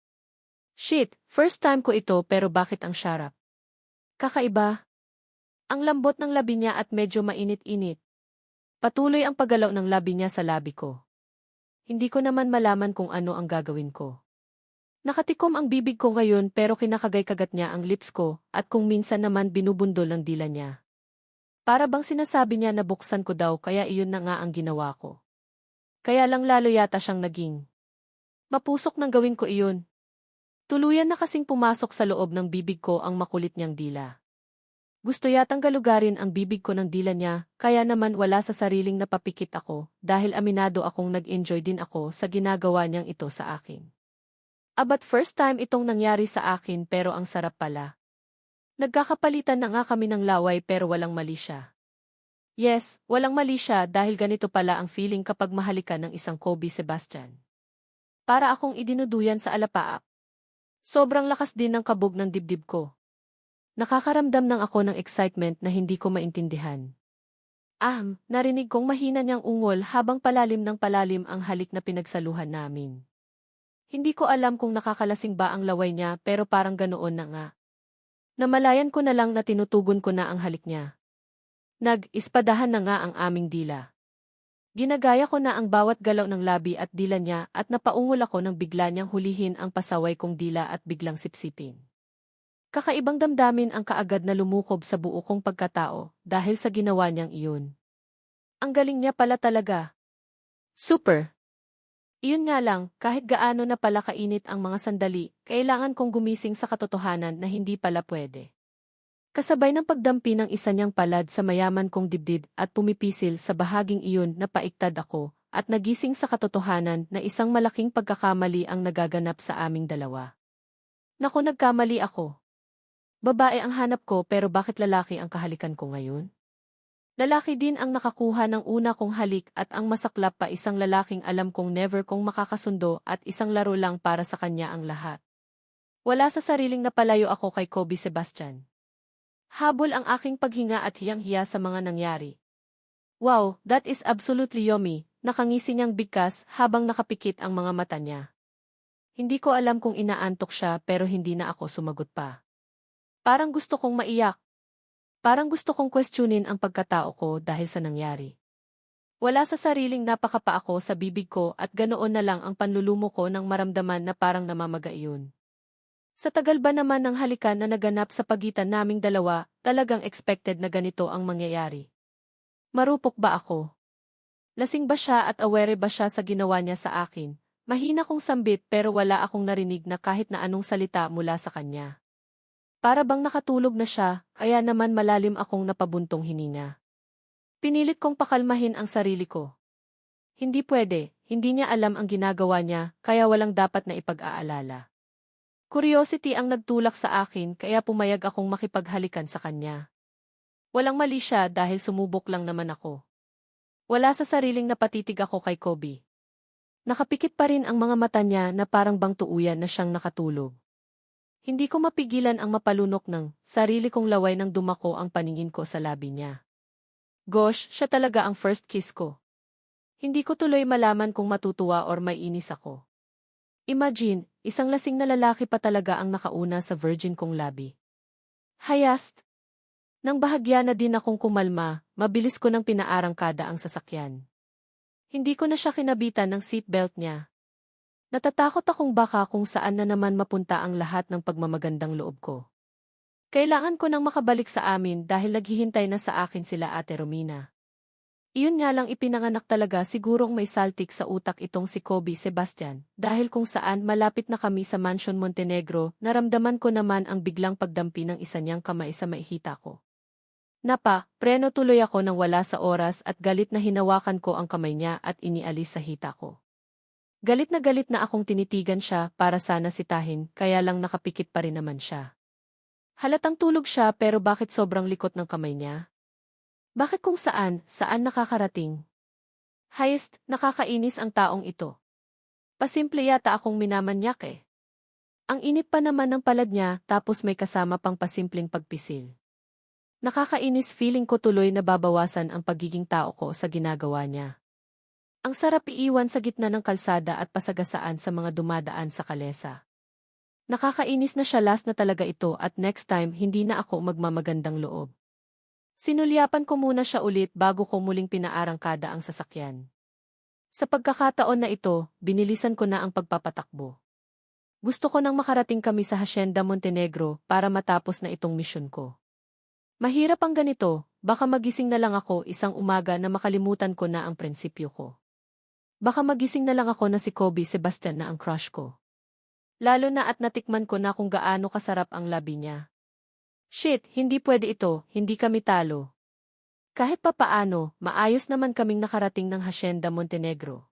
Shit, first time ko ito pero bakit ang syarap? Kakaiba. Ang lambot ng labi niya at medyo mainit-init. Patuloy ang paggalaw ng labi niya sa labi ko. Hindi ko naman malaman kung ano ang gagawin ko. Nakatikom ang bibig ko ngayon pero kinakagay-kagat niya ang lips ko at kung minsan naman binubundol ang dila niya. Para bang sinasabi niya na buksan ko daw kaya iyon na nga ang ginawa ko. Kaya lang lalo yata siyang naging mapusok nang gawin ko iyon. Tuluyan na kasing pumasok sa loob ng bibig ko ang makulit niyang dila. Gusto yatang galugarin ang bibig ko ng dila niya, kaya naman wala sa sariling napapikit ako dahil aminado akong nag-enjoy din ako sa ginagawa niyang ito sa akin. But first time itong nangyari sa akin pero ang sarap pala. Nagkakapalitan na nga kami ng laway pero walang mali siya. Yes, walang mali siya dahil ganito pala ang feeling kapag mahalikan ng isang Kobe Sebastian. Para akong idinuduyan sa alapaap. Sobrang lakas din ng kabog ng dibdib ko. Nakakaramdam ng ako ng excitement na hindi ko maintindihan. Narinig kong mahina niyang ungol habang palalim ng palalim ang halik na pinagsaluhan namin. Hindi ko alam kung nakakalasing ba ang laway niya pero parang ganoon na nga. Namalayan ko na lang na tinutugon ko na ang halik niya. Nag-ispadahan na nga ang aming dila. Ginagaya ko na ang bawat galaw ng labi at dila niya at napaungol ako nang bigla niyang hulihin ang pasaway kong dila at biglang sipsipin. Kakaibang damdamin ang kaagad na lumukob sa buo kong pagkatao dahil sa ginawa niyang iyon. Ang galing niya pala talaga. Super! Iyon nga lang, kahit gaano na pala kainit ang mga sandali, kailangan kong gumising sa katotohanan na hindi pala pwede. Kasabay ng pagdampi ng isa niyang palad sa mayaman kong dibdib at pumipisil sa bahaging iyon na paiktad ako at nagising sa katotohanan na isang malaking pagkakamali ang nagaganap sa aming dalawa. Naku, nagkamali ako. Babae ang hanap ko pero bakit lalaki ang kahalikan ko ngayon? Lalaki din ang nakakuha ng una kong halik at ang masaklap pa isang lalaking alam kong never kong makakasundo at isang laro lang para sa kanya ang lahat. Wala sa sariling napalayo ako kay Kobe Sebastian. Habol ang aking paghinga at hiyang-hiya sa mga nangyari. Wow, that is absolutely yummy, nakangisi niyang bigkas habang nakapikit ang mga mata niya. Hindi ko alam kung inaantok siya pero hindi na ako sumagot pa. Parang gusto kong maiyak. Parang gusto kong questionin ang pagkatao ko dahil sa nangyari. Wala sa sariling napakapa ako sa bibig ko at ganoon na lang ang panlulumo ko nang maramdaman na parang namamaga iyon. Sa tagal ba naman ng halikan na naganap sa pagitan naming dalawa, talagang expected na ganito ang mangyayari. Marupok ba ako? Lasing ba siya at aware ba siya sa ginawa niya sa akin? Mahina kong sambit pero wala akong narinig na kahit na anong salita mula sa kanya. Para bang nakatulog na siya, kaya naman malalim akong napabuntong hininga. Pinilit kong pakalmahin ang sarili ko. Hindi pwede, hindi niya alam ang ginagawa niya, kaya walang dapat na ipag-aalala. Curiosity ang nagtulak sa akin kaya pumayag akong makipaghalikan sa kanya. Walang mali siya dahil sumubok lang naman ako. Wala sa sariling napatitig ako kay Kobe. Nakapikit pa rin ang mga mata niya na parang bang tuuyan na siyang nakatulog. Hindi ko mapigilan ang mapalunok ng sarili kong laway nang dumako ang paningin ko sa labi niya. Gosh, siya talaga ang first kiss ko. Hindi ko tuloy malaman kung matutuwa or may inis ako. Imagine, isang lasing na lalaki pa talaga ang nakauna sa virgin kong labi. Hayast! Nang bahagya na din akong kumalma, mabilis ko nang pinaarangkada ang sasakyan. Hindi ko na siya kinabitan ng seatbelt niya. Natatakot akong baka kung saan na naman mapunta ang lahat ng pagmamagandang loob ko. Kailangan ko nang makabalik sa amin dahil naghihintay na sa akin sila Ate Romina. Iyon nga lang ipinanganak talaga sigurong may saltik sa utak itong si Kobe Sebastian, dahil kung saan malapit na kami sa Mansion Montenegro, naramdaman ko naman ang biglang pagdampi ng isa niyang kamay sa maihita ko. Preno tuloy ako nang wala sa oras at galit na hinawakan ko ang kamay niya at inialis sa hita ko. Galit na akong tinitigan siya para sana sitahin, kaya lang nakapikit pa rin naman siya. Halatang tulog siya pero bakit sobrang likot ng kamay niya? Bakit kung saan nakakarating? Hayest, nakakainis ang taong ito. Pasimple yata akong minamanyak eh. Ang init pa naman ng palad niya tapos may kasama pang pasimpleng pagpisil. Nakakainis, feeling ko tuloy na babawasan ang pagiging tao ko sa ginagawa niya. Ang sarap iiwan sa gitna ng kalsada at pasagasaan sa mga dumadaan sa kalesa. Nakakainis na siya, last na talaga ito at next time hindi na ako magmamagandang loob. Sinulyapan ko muna siya ulit bago ko muling pinaarangkada ang sasakyan. Sa pagkakataon na ito, binilisan ko na ang pagpapatakbo. Gusto ko nang makarating kami sa Hacienda Montenegro para matapos na itong misyon ko. Mahirap ang ganito, baka magising na lang ako isang umaga na makalimutan ko na ang prinsipyo ko. Baka magising na lang ako na si Kobe Sebastian na ang crush ko. Lalo na at natikman ko na kung gaano kasarap ang labi niya. Shit, hindi pwede ito, hindi kami talo. Kahit papaano, maayos naman kaming nakarating ng Hacienda Montenegro.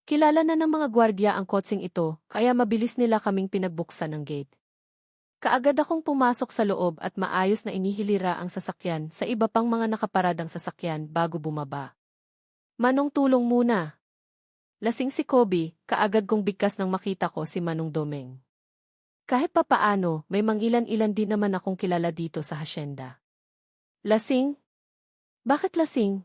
Kilala na ng mga gwardiya ang kotseng ito, kaya mabilis nila kaming pinagbuksan ng gate. Kaagad akong pumasok sa loob at maayos na inihilira ang sasakyan sa iba pang mga nakaparadang sasakyan bago bumaba. Manong, tulong muna. Lasing si Kobe, kaagad kong bigkas nang makita ko si Manong Domeng. Kahit papaano, may mangilan-ilan din naman akong kilala dito sa hacienda. Lasing? Bakit lasing?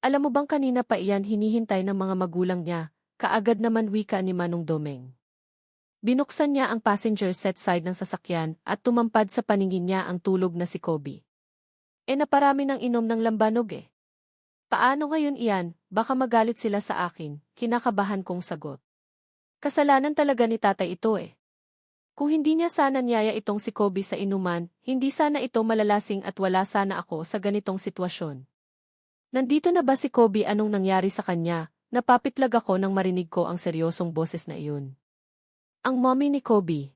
Alam mo bang kanina pa iyan hinihintay ng mga magulang niya, kaagad naman wika ni Manong Domeng. Binuksan niya ang passenger set side ng sasakyan at tumampad sa paningin niya ang tulog na si Kobe. Naparami ng inom ng lambanog eh. Paano ngayon iyan, baka magalit sila sa akin, kinakabahan kong sagot. Kasalanan talaga ni tatay ito eh. Kung hindi niya sana niyaya itong si Kobe sa inuman, hindi sana ito malalasing at wala sana ako sa ganitong sitwasyon. Nandito na ba si Kobe? Anong nangyari sa kanya? Napapitlag ako nang marinig ko ang seryosong boses na iyon. Ang mommy ni Kobe.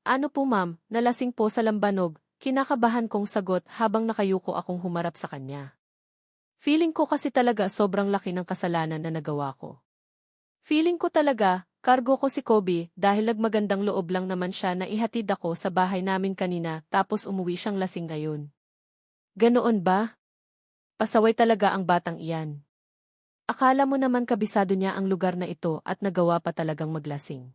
Ano po ma'am, nalasing po sa lambanog, kinakabahan kong sagot habang nakayuko akong humarap sa kanya. Feeling ko kasi talaga sobrang laki ng kasalanan na nagawa ko. Feeling ko talaga, kargo ko si Kobe dahil nagmagandang loob lang naman siya na ihatid ako sa bahay namin kanina tapos umuwi siyang lasing ngayon. Ganoon ba? Pasaway talaga ang batang iyan. Akala mo naman kabisado niya ang lugar na ito at nagawa pa talagang maglasing.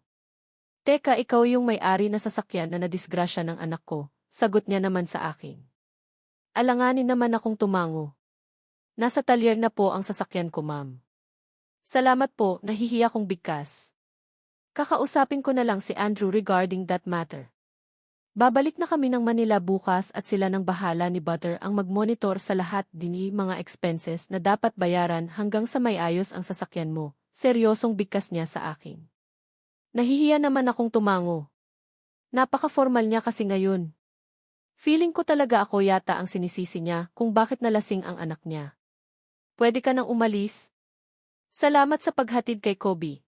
Teka, ikaw yung may-ari na sasakyan na nadisgrasya ng anak ko, sagot niya naman sa akin. Alanganin naman akong tumango. Nasa talyer na po ang sasakyan ko, ma'am. Salamat po, nahihiya kong bigkas. Kakausapin ko na lang si Andrew regarding that matter. Babalik na kami ng Manila bukas at sila ng bahala ni Butter ang mag-monitor sa lahat dini mga expenses na dapat bayaran hanggang sa may ayos ang sasakyan mo. Seryosong bigkas niya sa akin. Nahihiya naman akong tumango. Napaka-formal niya kasi ngayon. Feeling ko talaga ako yata ang sinisisi niya kung bakit nalasing ang anak niya. Pwede ka nang umalis? Salamat sa paghatid kay Kobe.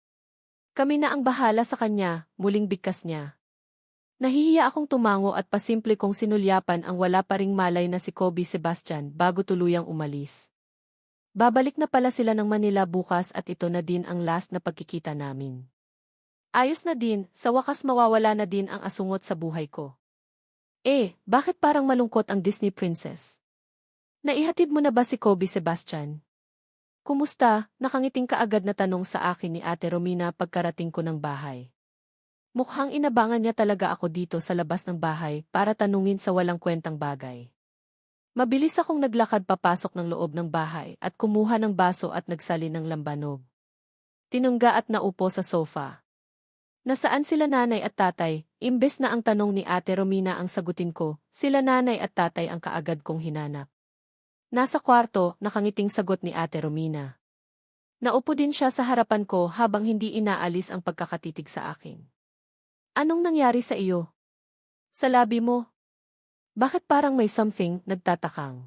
Kami na ang bahala sa kanya, muling bigkas niya. Nahihiya akong tumango at pasimple kong sinulyapan ang wala pa ring malay na si Kobe Sebastian bago tuluyang umalis. Babalik na pala sila ng Manila bukas at ito na din ang last na pagkikita namin. Ayos na din, sa wakas mawawala na din ang asungot sa buhay ko. Bakit parang malungkot ang Disney princess? Naihatid mo na ba si Kobe Sebastian? Kumusta? Nakangiting kaagad na tanong sa akin ni Ate Romina pagkarating ko ng bahay. Mukhang inabangan niya talaga ako dito sa labas ng bahay para tanungin sa walang kwentang bagay. Mabilis akong naglakad papasok ng loob ng bahay at kumuha ng baso at nagsalin ng lambanog. Tinungga at naupo sa sofa. Nasaan sila nanay at tatay? Imbes na ang tanong ni Ate Romina ang sagutin ko, sila nanay at tatay ang kaagad kong hinanap. Nasa kwarto, nakangiting sagot ni Ate Romina. Naupo din siya sa harapan ko habang hindi inaalis ang pagkakatitig sa akin. Anong nangyari sa iyo? Sa labi mo? Bakit parang may something, nagtatakang?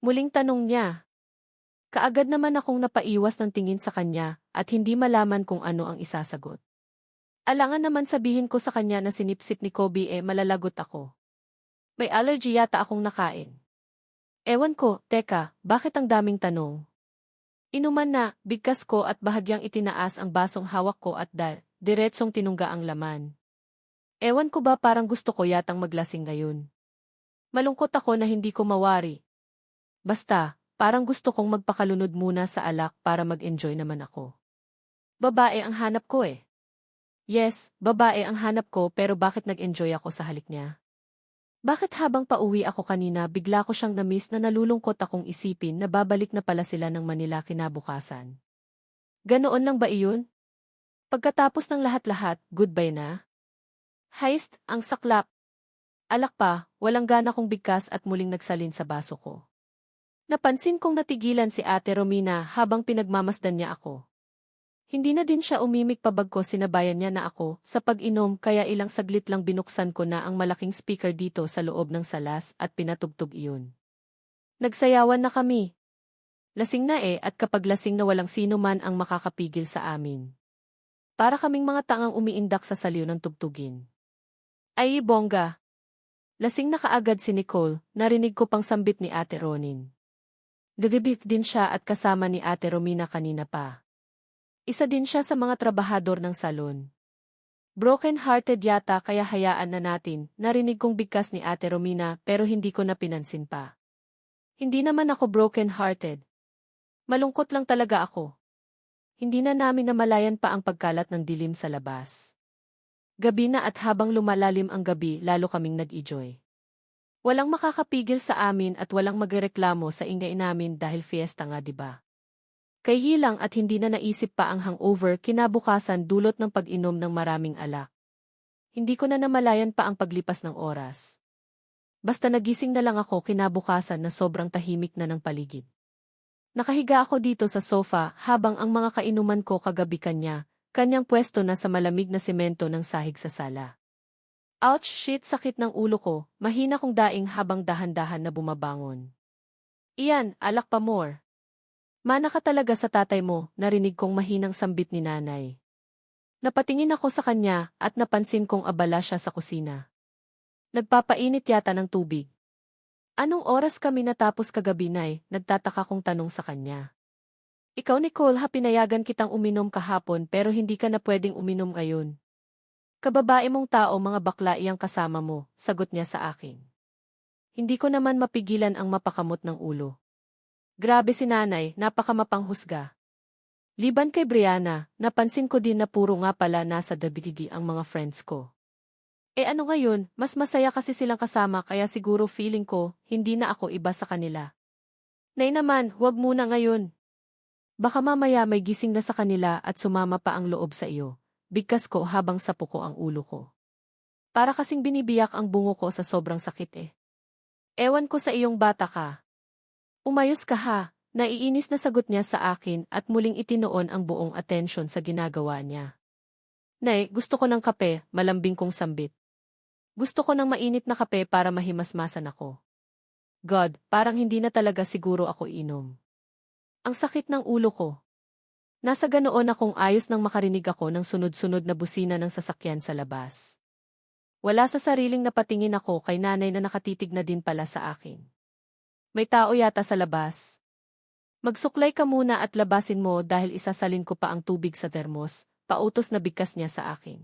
Muling tanong niya. Kaagad naman akong napaiwas ng tingin sa kanya at hindi malaman kung ano ang isasagot. Alangan naman sabihin ko sa kanya na sinipsip ni Kobe malalagot ako. May allergy yata akong nakain. Ewan ko, teka, bakit ang daming tanong? Inuman na, bigkas ko at bahagyang itinaas ang basong hawak ko at diretsong tinungga ang laman. Ewan ko ba parang gusto ko yatang maglasing ngayon. Malungkot ako na hindi ko mawari. Basta, parang gusto kong magpakalunod muna sa alak para mag-enjoy naman ako. Babae ang hanap ko Yes, babae ang hanap ko pero bakit nag-enjoy ako sa halik niya? Bakit habang pauwi ako kanina bigla ko siyang na-miss na nalulungkot akong isipin na babalik na pala sila ng Manila kinabukasan? Ganoon lang ba iyon? Pagkatapos ng lahat-lahat, goodbye na? Heist, ang saklap. Alak pa, walang gana kong bigkas at muling nagsalin sa baso ko. Napansin kong natigilan si Ate Romina habang pinagmamasdan niya ako. Hindi na din siya umimik pabagko sinabayan niya na ako sa pag-inom kaya ilang saglit lang binuksan ko na ang malaking speaker dito sa loob ng salas at pinatugtog iyon. Nagsayawan na kami. Lasing na at kapag lasing na walang sino man ang makakapigil sa amin. Para kaming mga tangang umiindak sa saliw ng tugtugin. Ay, bongga. Lasing na kaagad si Nicole, narinig ko pang sambit ni Ate Ronin. Gagibik din siya at kasama ni Ate Romina kanina pa. Isa din siya sa mga trabahador ng salon. Broken-hearted yata kaya hayaan na natin, narinig kong bigkas ni Ate Romina pero hindi ko na pinansin pa. Hindi naman ako broken-hearted. Malungkot lang talaga ako. Hindi na namin namalayan pa ang pagkalat ng dilim sa labas. Gabi na at habang lumalalim ang gabi lalo kaming nag-enjoy. Walang makakapigil sa amin at walang magrereklamo sa ingay namin dahil fiesta nga diba? Kahilang at hindi na naisip pa ang hangover kinabukasan dulot ng pag-inom ng maraming alak. Hindi ko na namalayan pa ang paglipas ng oras. Basta nagising na lang ako kinabukasan na sobrang tahimik na ng paligid. Nakahiga ako dito sa sofa habang ang mga kainuman ko kagabi kanyang pwesto na sa malamig na semento ng sahig sa sala. Ouch, shit, sakit ng ulo ko, mahina kong daing habang dahan-dahan na bumabangon. Iyan, alak pa more. Mana ka talaga sa tatay mo, narinig kong mahinang sambit ni nanay. Napatingin ako sa kanya at napansin kong abala siya sa kusina. Nagpapainit yata ng tubig. Anong oras kami natapos kagabi, Nay? Nagtataka kong tanong sa kanya. Ikaw, Nicole, pinayagan kitang uminom kahapon pero hindi ka na pwedeng uminom ngayon. Kababae mong tao, mga bakla iyang kasama mo, sagot niya sa akin. Hindi ko naman mapigilan ang mapakamot ng ulo. Grabe si nanay, napakamapanghusga. Liban kay Brianna, napansin ko din na puro nga pala nasa dabigigi ang mga friends ko. Ano ngayon, mas masaya kasi silang kasama kaya siguro feeling ko, hindi na ako iba sa kanila. Nay naman, huwag muna ngayon. Baka mamaya may gising na sa kanila at sumama pa ang loob sa iyo. Bigkas ko habang sapo ko ang ulo ko. Para kasing binibiyak ang bungo ko sa sobrang sakit eh. Ewan ko sa iyong bata ka. Umayos ka ha, naiinis na sagot niya sa akin at muling itinoon ang buong atensyon sa ginagawa niya. Nay, gusto ko ng kape, malambing kong sambit. Gusto ko ng mainit na kape para mahimasmasan ako. God, parang hindi na talaga siguro ako inom. Ang sakit ng ulo ko. Nasa ganoon akong ayos nang makarinig ako ng sunod-sunod na busina ng sasakyan sa labas. Wala sa sariling napatingin ako kay nanay na nakatitig na din pala sa akin. May tao yata sa labas. Magsuklay ka muna at labasin mo dahil isasalin ko pa ang tubig sa termos, pautos na bigkas niya sa akin.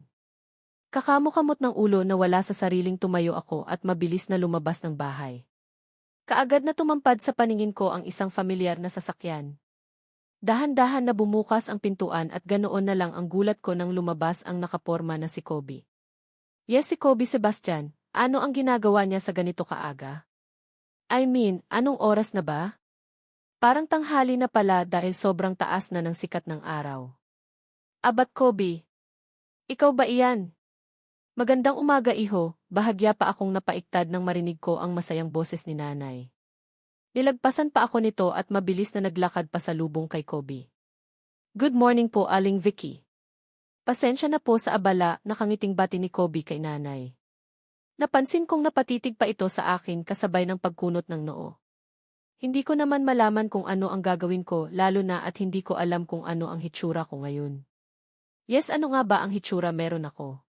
Kakamot-kamot ng ulo na wala sa sariling tumayo ako at mabilis na lumabas ng bahay. Kaagad na tumampad sa paningin ko ang isang familiar na sasakyan. Dahan-dahan na bumukas ang pintuan at ganoon na lang ang gulat ko nang lumabas ang nakaporma na si Kobe. Yes, si Kobe Sebastian, ano ang ginagawa niya sa ganito kaaga? I mean, anong oras na ba? Parang tanghali na pala dahil sobrang taas na ng sikat ng araw. Abat Kobe, ikaw ba iyan? Magandang umaga iho, bahagya pa akong napaiktad nang marinig ko ang masayang boses ni nanay. Nilagpasan pa ako nito at mabilis na naglakad pa sa lubong kay Kobe. Good morning po Aling Vicky. Pasensya na po sa abala, nakangiting bati ni Kobe kay nanay. Napansin kong napatitig pa ito sa akin kasabay ng pagkunot ng noo. Hindi ko naman malaman kung ano ang gagawin ko lalo na at hindi ko alam kung ano ang hitsura ko ngayon. Yes, ano nga ba ang hitsura meron ako?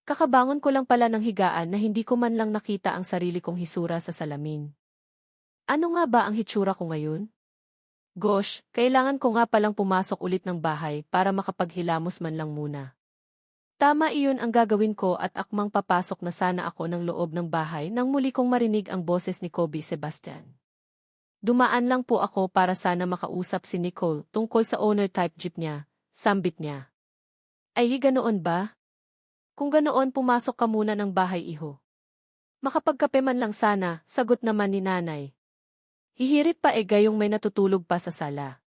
Kakabangon ko lang pala ng higaan na hindi ko man lang nakita ang sarili kong hisura sa salamin. Ano nga ba ang hitsura ko ngayon? Gosh, kailangan ko nga palang pumasok ulit ng bahay para makapaghilamos man lang muna. Tama iyon ang gagawin ko at akmang papasok na sana ako ng loob ng bahay nang muli kong marinig ang boses ni Kobe Sebastian. Dumaan lang po ako para sana makausap si Nicole tungkol sa owner-type jeep niya, sambit niya. Ay, ganoon ba? Kung ganoon pumasok ka muna ng bahay iho. Makapagkape man lang sana, sagot naman ni nanay. Hihirit pa gayong may natutulog pa sa sala.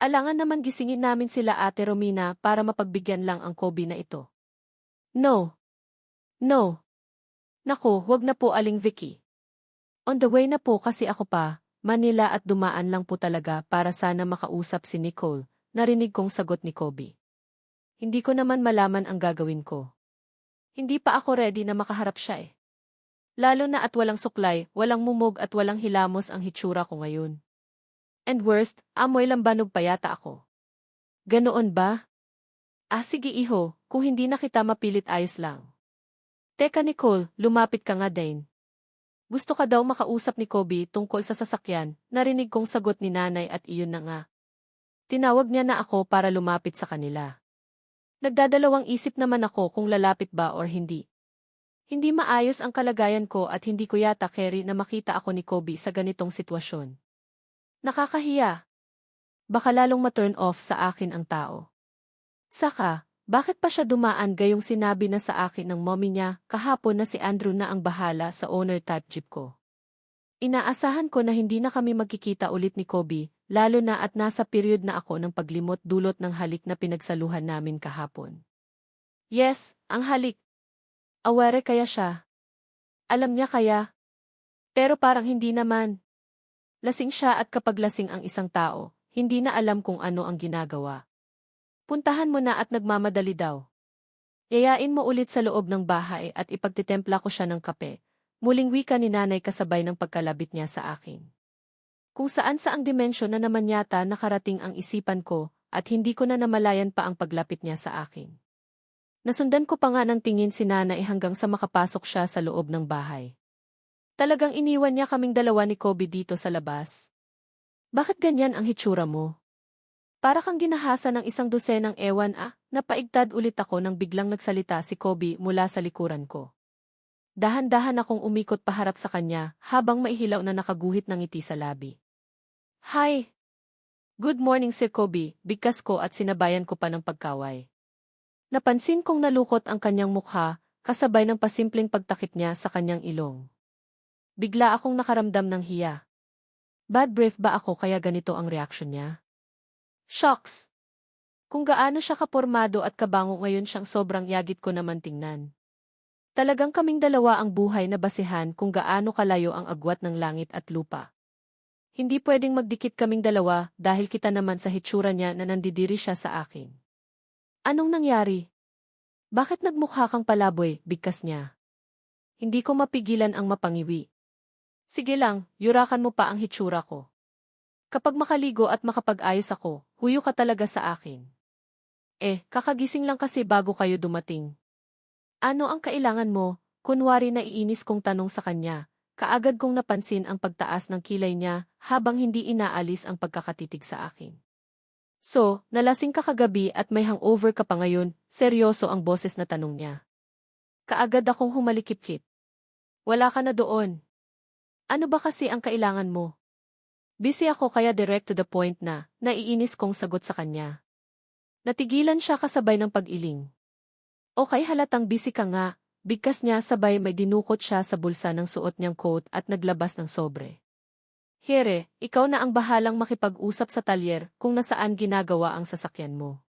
Alangan naman gisingin namin sila Ate Romina para mapagbigyan lang ang Kobe na ito. No. No. Naku, wag na po Aling Vicky. On the way na po kasi ako pa, Manila at dumaan lang po talaga para sana makausap si Nicole, narinig kong sagot ni Kobe. Hindi ko naman malaman ang gagawin ko. Hindi pa ako ready na makaharap siya Lalo na at walang suklay, walang mumog at walang hilamos ang hitsura ko ngayon. And worst, amoy lambanog pa yata ako. Ganoon ba? Sige iho, kung hindi na kita mapilit ayos lang. Teka Nicole, lumapit ka nga din. Gusto ka daw makausap ni Kobe tungkol sa sasakyan, narinig kong sagot ni nanay at iyon na nga. Tinawag niya na ako para lumapit sa kanila. Nagdadalawang isip naman ako kung lalapit ba or hindi. Hindi maayos ang kalagayan ko at hindi ko yata carry na makita ako ni Kobe sa ganitong sitwasyon. Nakakahiya. Baka lalong ma-turn off sa akin ang tao. Saka, bakit pa siya dumaan gayong sinabi na sa akin ng mommy niya kahapon na si Andrew na ang bahala sa owner-type jeep ko? Inaasahan ko na hindi na kami magkikita ulit ni Kobe, lalo na at nasa period na ako ng paglimot dulot ng halik na pinagsaluhan namin kahapon. Yes, ang halik. Aware kaya siya? Alam niya kaya? Pero parang hindi naman. Lasing siya at kapag lasing ang isang tao, hindi na alam kung ano ang ginagawa. Puntahan mo na at nagmamadali daw. Yayain mo ulit sa loob ng bahay at ipagtitempla ko siya ng kape. Muling wika ni nanay kasabay ng pagkalabit niya sa akin. Kung saan-saang dimensyon na naman yata nakarating ang isipan ko at hindi ko na namalayan pa ang paglapit niya sa akin. Nasundan ko pa nga ng tingin si nanay hanggang sa makapasok siya sa loob ng bahay. Talagang iniwan niya kaming dalawa ni Kobe dito sa labas. Bakit ganyan ang hitsura mo? Para kang ginahasa ng isang dosenang ewan napaigtad ulit ako nang biglang nagsalita si Kobe mula sa likuran ko. Dahan-dahan akong umikot paharap sa kanya habang maihilaw na nakaguhit ng ngiti sa labi. Hi! Good morning Sir Kobe, bigkas ko at sinabayan ko pa ng pagkaway. Napansin kong nalukot ang kanyang mukha, kasabay ng pasimpleng pagtakip niya sa kanyang ilong. Bigla akong nakaramdam ng hiya. Bad breath ba ako kaya ganito ang reaksyon niya? Shocks! Kung gaano siya kapormado at kabango ngayon siyang sobrang yagit ko naman tingnan. Talagang kaming dalawa ang buhay na basehan kung gaano kalayo ang agwat ng langit at lupa. Hindi pwedeng magdikit kaming dalawa dahil kita naman sa hitsura niya na nandidiri siya sa akin. Anong nangyari? Bakit nagmukha kang palaboy, bigkas niya? Hindi ko mapigilan ang mapangiwi. Sige lang, yurakan mo pa ang hitsura ko. Kapag makaligo at makapag-ayos ako, huyo ka talaga sa akin. Kakagising lang kasi bago kayo dumating. Ano ang kailangan mo? Kunwari naiinis kong tanong sa kanya. Kaagad kong napansin ang pagtaas ng kilay niya habang hindi inaalis ang pagkakatitig sa akin. So, nalasing ka kagabi at may hangover ka pa ngayon, seryoso ang boses na tanong niya. Kaagad akong humalikip-kip. Wala ka na doon. Ano ba kasi ang kailangan mo? Busy ako kaya direct to the point na, naiinis kong sagot sa kanya. Natigilan siya kasabay ng pag-iling. Okay halatang busy ka nga, bigkas niya sabay may dinukot siya sa bulsa ng suot niyang coat at naglabas ng sobre. Here, ikaw na ang bahalang makipag-usap sa talyer kung nasaan ginagawa ang sasakyan mo.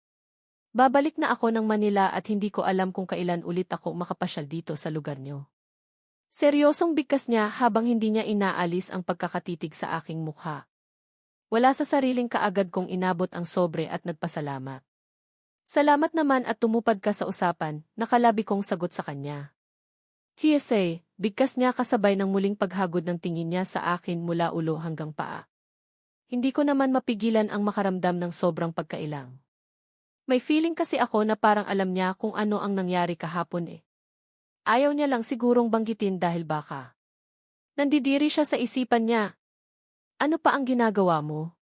Babalik na ako ng Manila at hindi ko alam kung kailan ulit ako makapasyal dito sa lugar niyo. Seryosong bigkas niya habang hindi niya inaalis ang pagkakatitig sa aking mukha. Wala sa sariling kaagad kong inabot ang sobre at nagpasalamat. Salamat naman at tumupad ka sa usapan, nakalabi kong sagot sa kanya. TSA, bigkas niya kasabay ng muling paghagod ng tingin niya sa akin mula ulo hanggang paa. Hindi ko naman mapigilan ang makaramdam ng sobrang pagkailang. May feeling kasi ako na parang alam niya kung ano ang nangyari kahapon . Ayaw niya lang sigurong banggitin dahil baka. Nandidiri siya sa isipan niya. Ano pa ang ginagawa mo?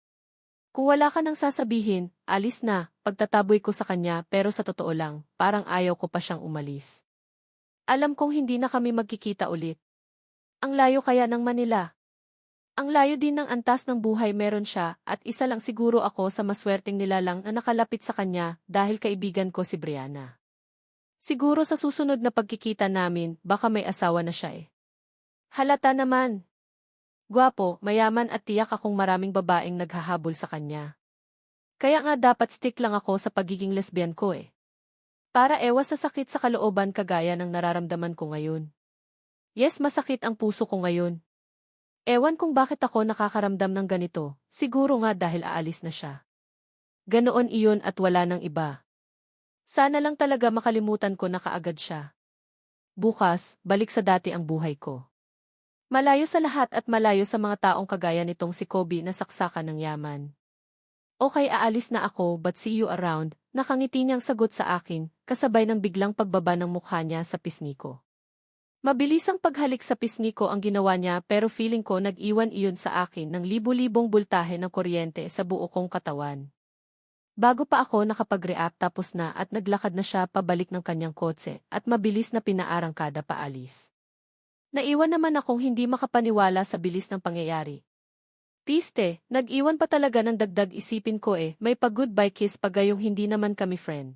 Kung wala ka nang sasabihin, alis na, pagtataboy ko sa kanya pero sa totoo lang, parang ayaw ko pa siyang umalis. Alam kong hindi na kami magkikita ulit. Ang layo kaya ng Manila. Ang layo din ng antas ng buhay meron siya at isa lang siguro ako sa maswerteng nilalang na nakalapit sa kanya dahil kaibigan ko si Brianna. Siguro sa susunod na pagkikita namin, baka may asawa na siya . Halata naman. Gwapo, mayaman at tiyak akong maraming babaeng naghahabol sa kanya. Kaya nga dapat stick lang ako sa pagiging lesbian ko . Para ewas sa sakit sa kalooban kagaya ng nararamdaman ko ngayon. Yes, masakit ang puso ko ngayon. Ewan kung bakit ako nakakaramdam ng ganito, siguro nga dahil aalis na siya. Ganoon iyon at wala nang iba. Sana lang talaga makalimutan ko na kaagad siya. Bukas, balik sa dati ang buhay ko. Malayo sa lahat at malayo sa mga taong kagaya nitong si Kobe na saksakan ng yaman. Okay, aalis na ako but see you around, nakangiti niyang sagot sa akin, kasabay ng biglang pagbaba ng mukha niya sa pisngi ko. Mabilisang paghalik sa pisngi ko ang ginawa niya pero feeling ko nag-iwan iyon sa akin ng libu-libong bultahe ng kuryente sa buo kong katawan. Bago pa ako nakapag-react tapos na at naglakad na siya pabalik ng kanyang kotse at mabilis na pinaarangkada paalis. Naiwan naman akong hindi makapaniwala sa bilis ng pangyayari. Piste, nag-iwan pa talaga ng dagdag isipin ko may pag-goodbye kiss pa gayong hindi naman kami friend.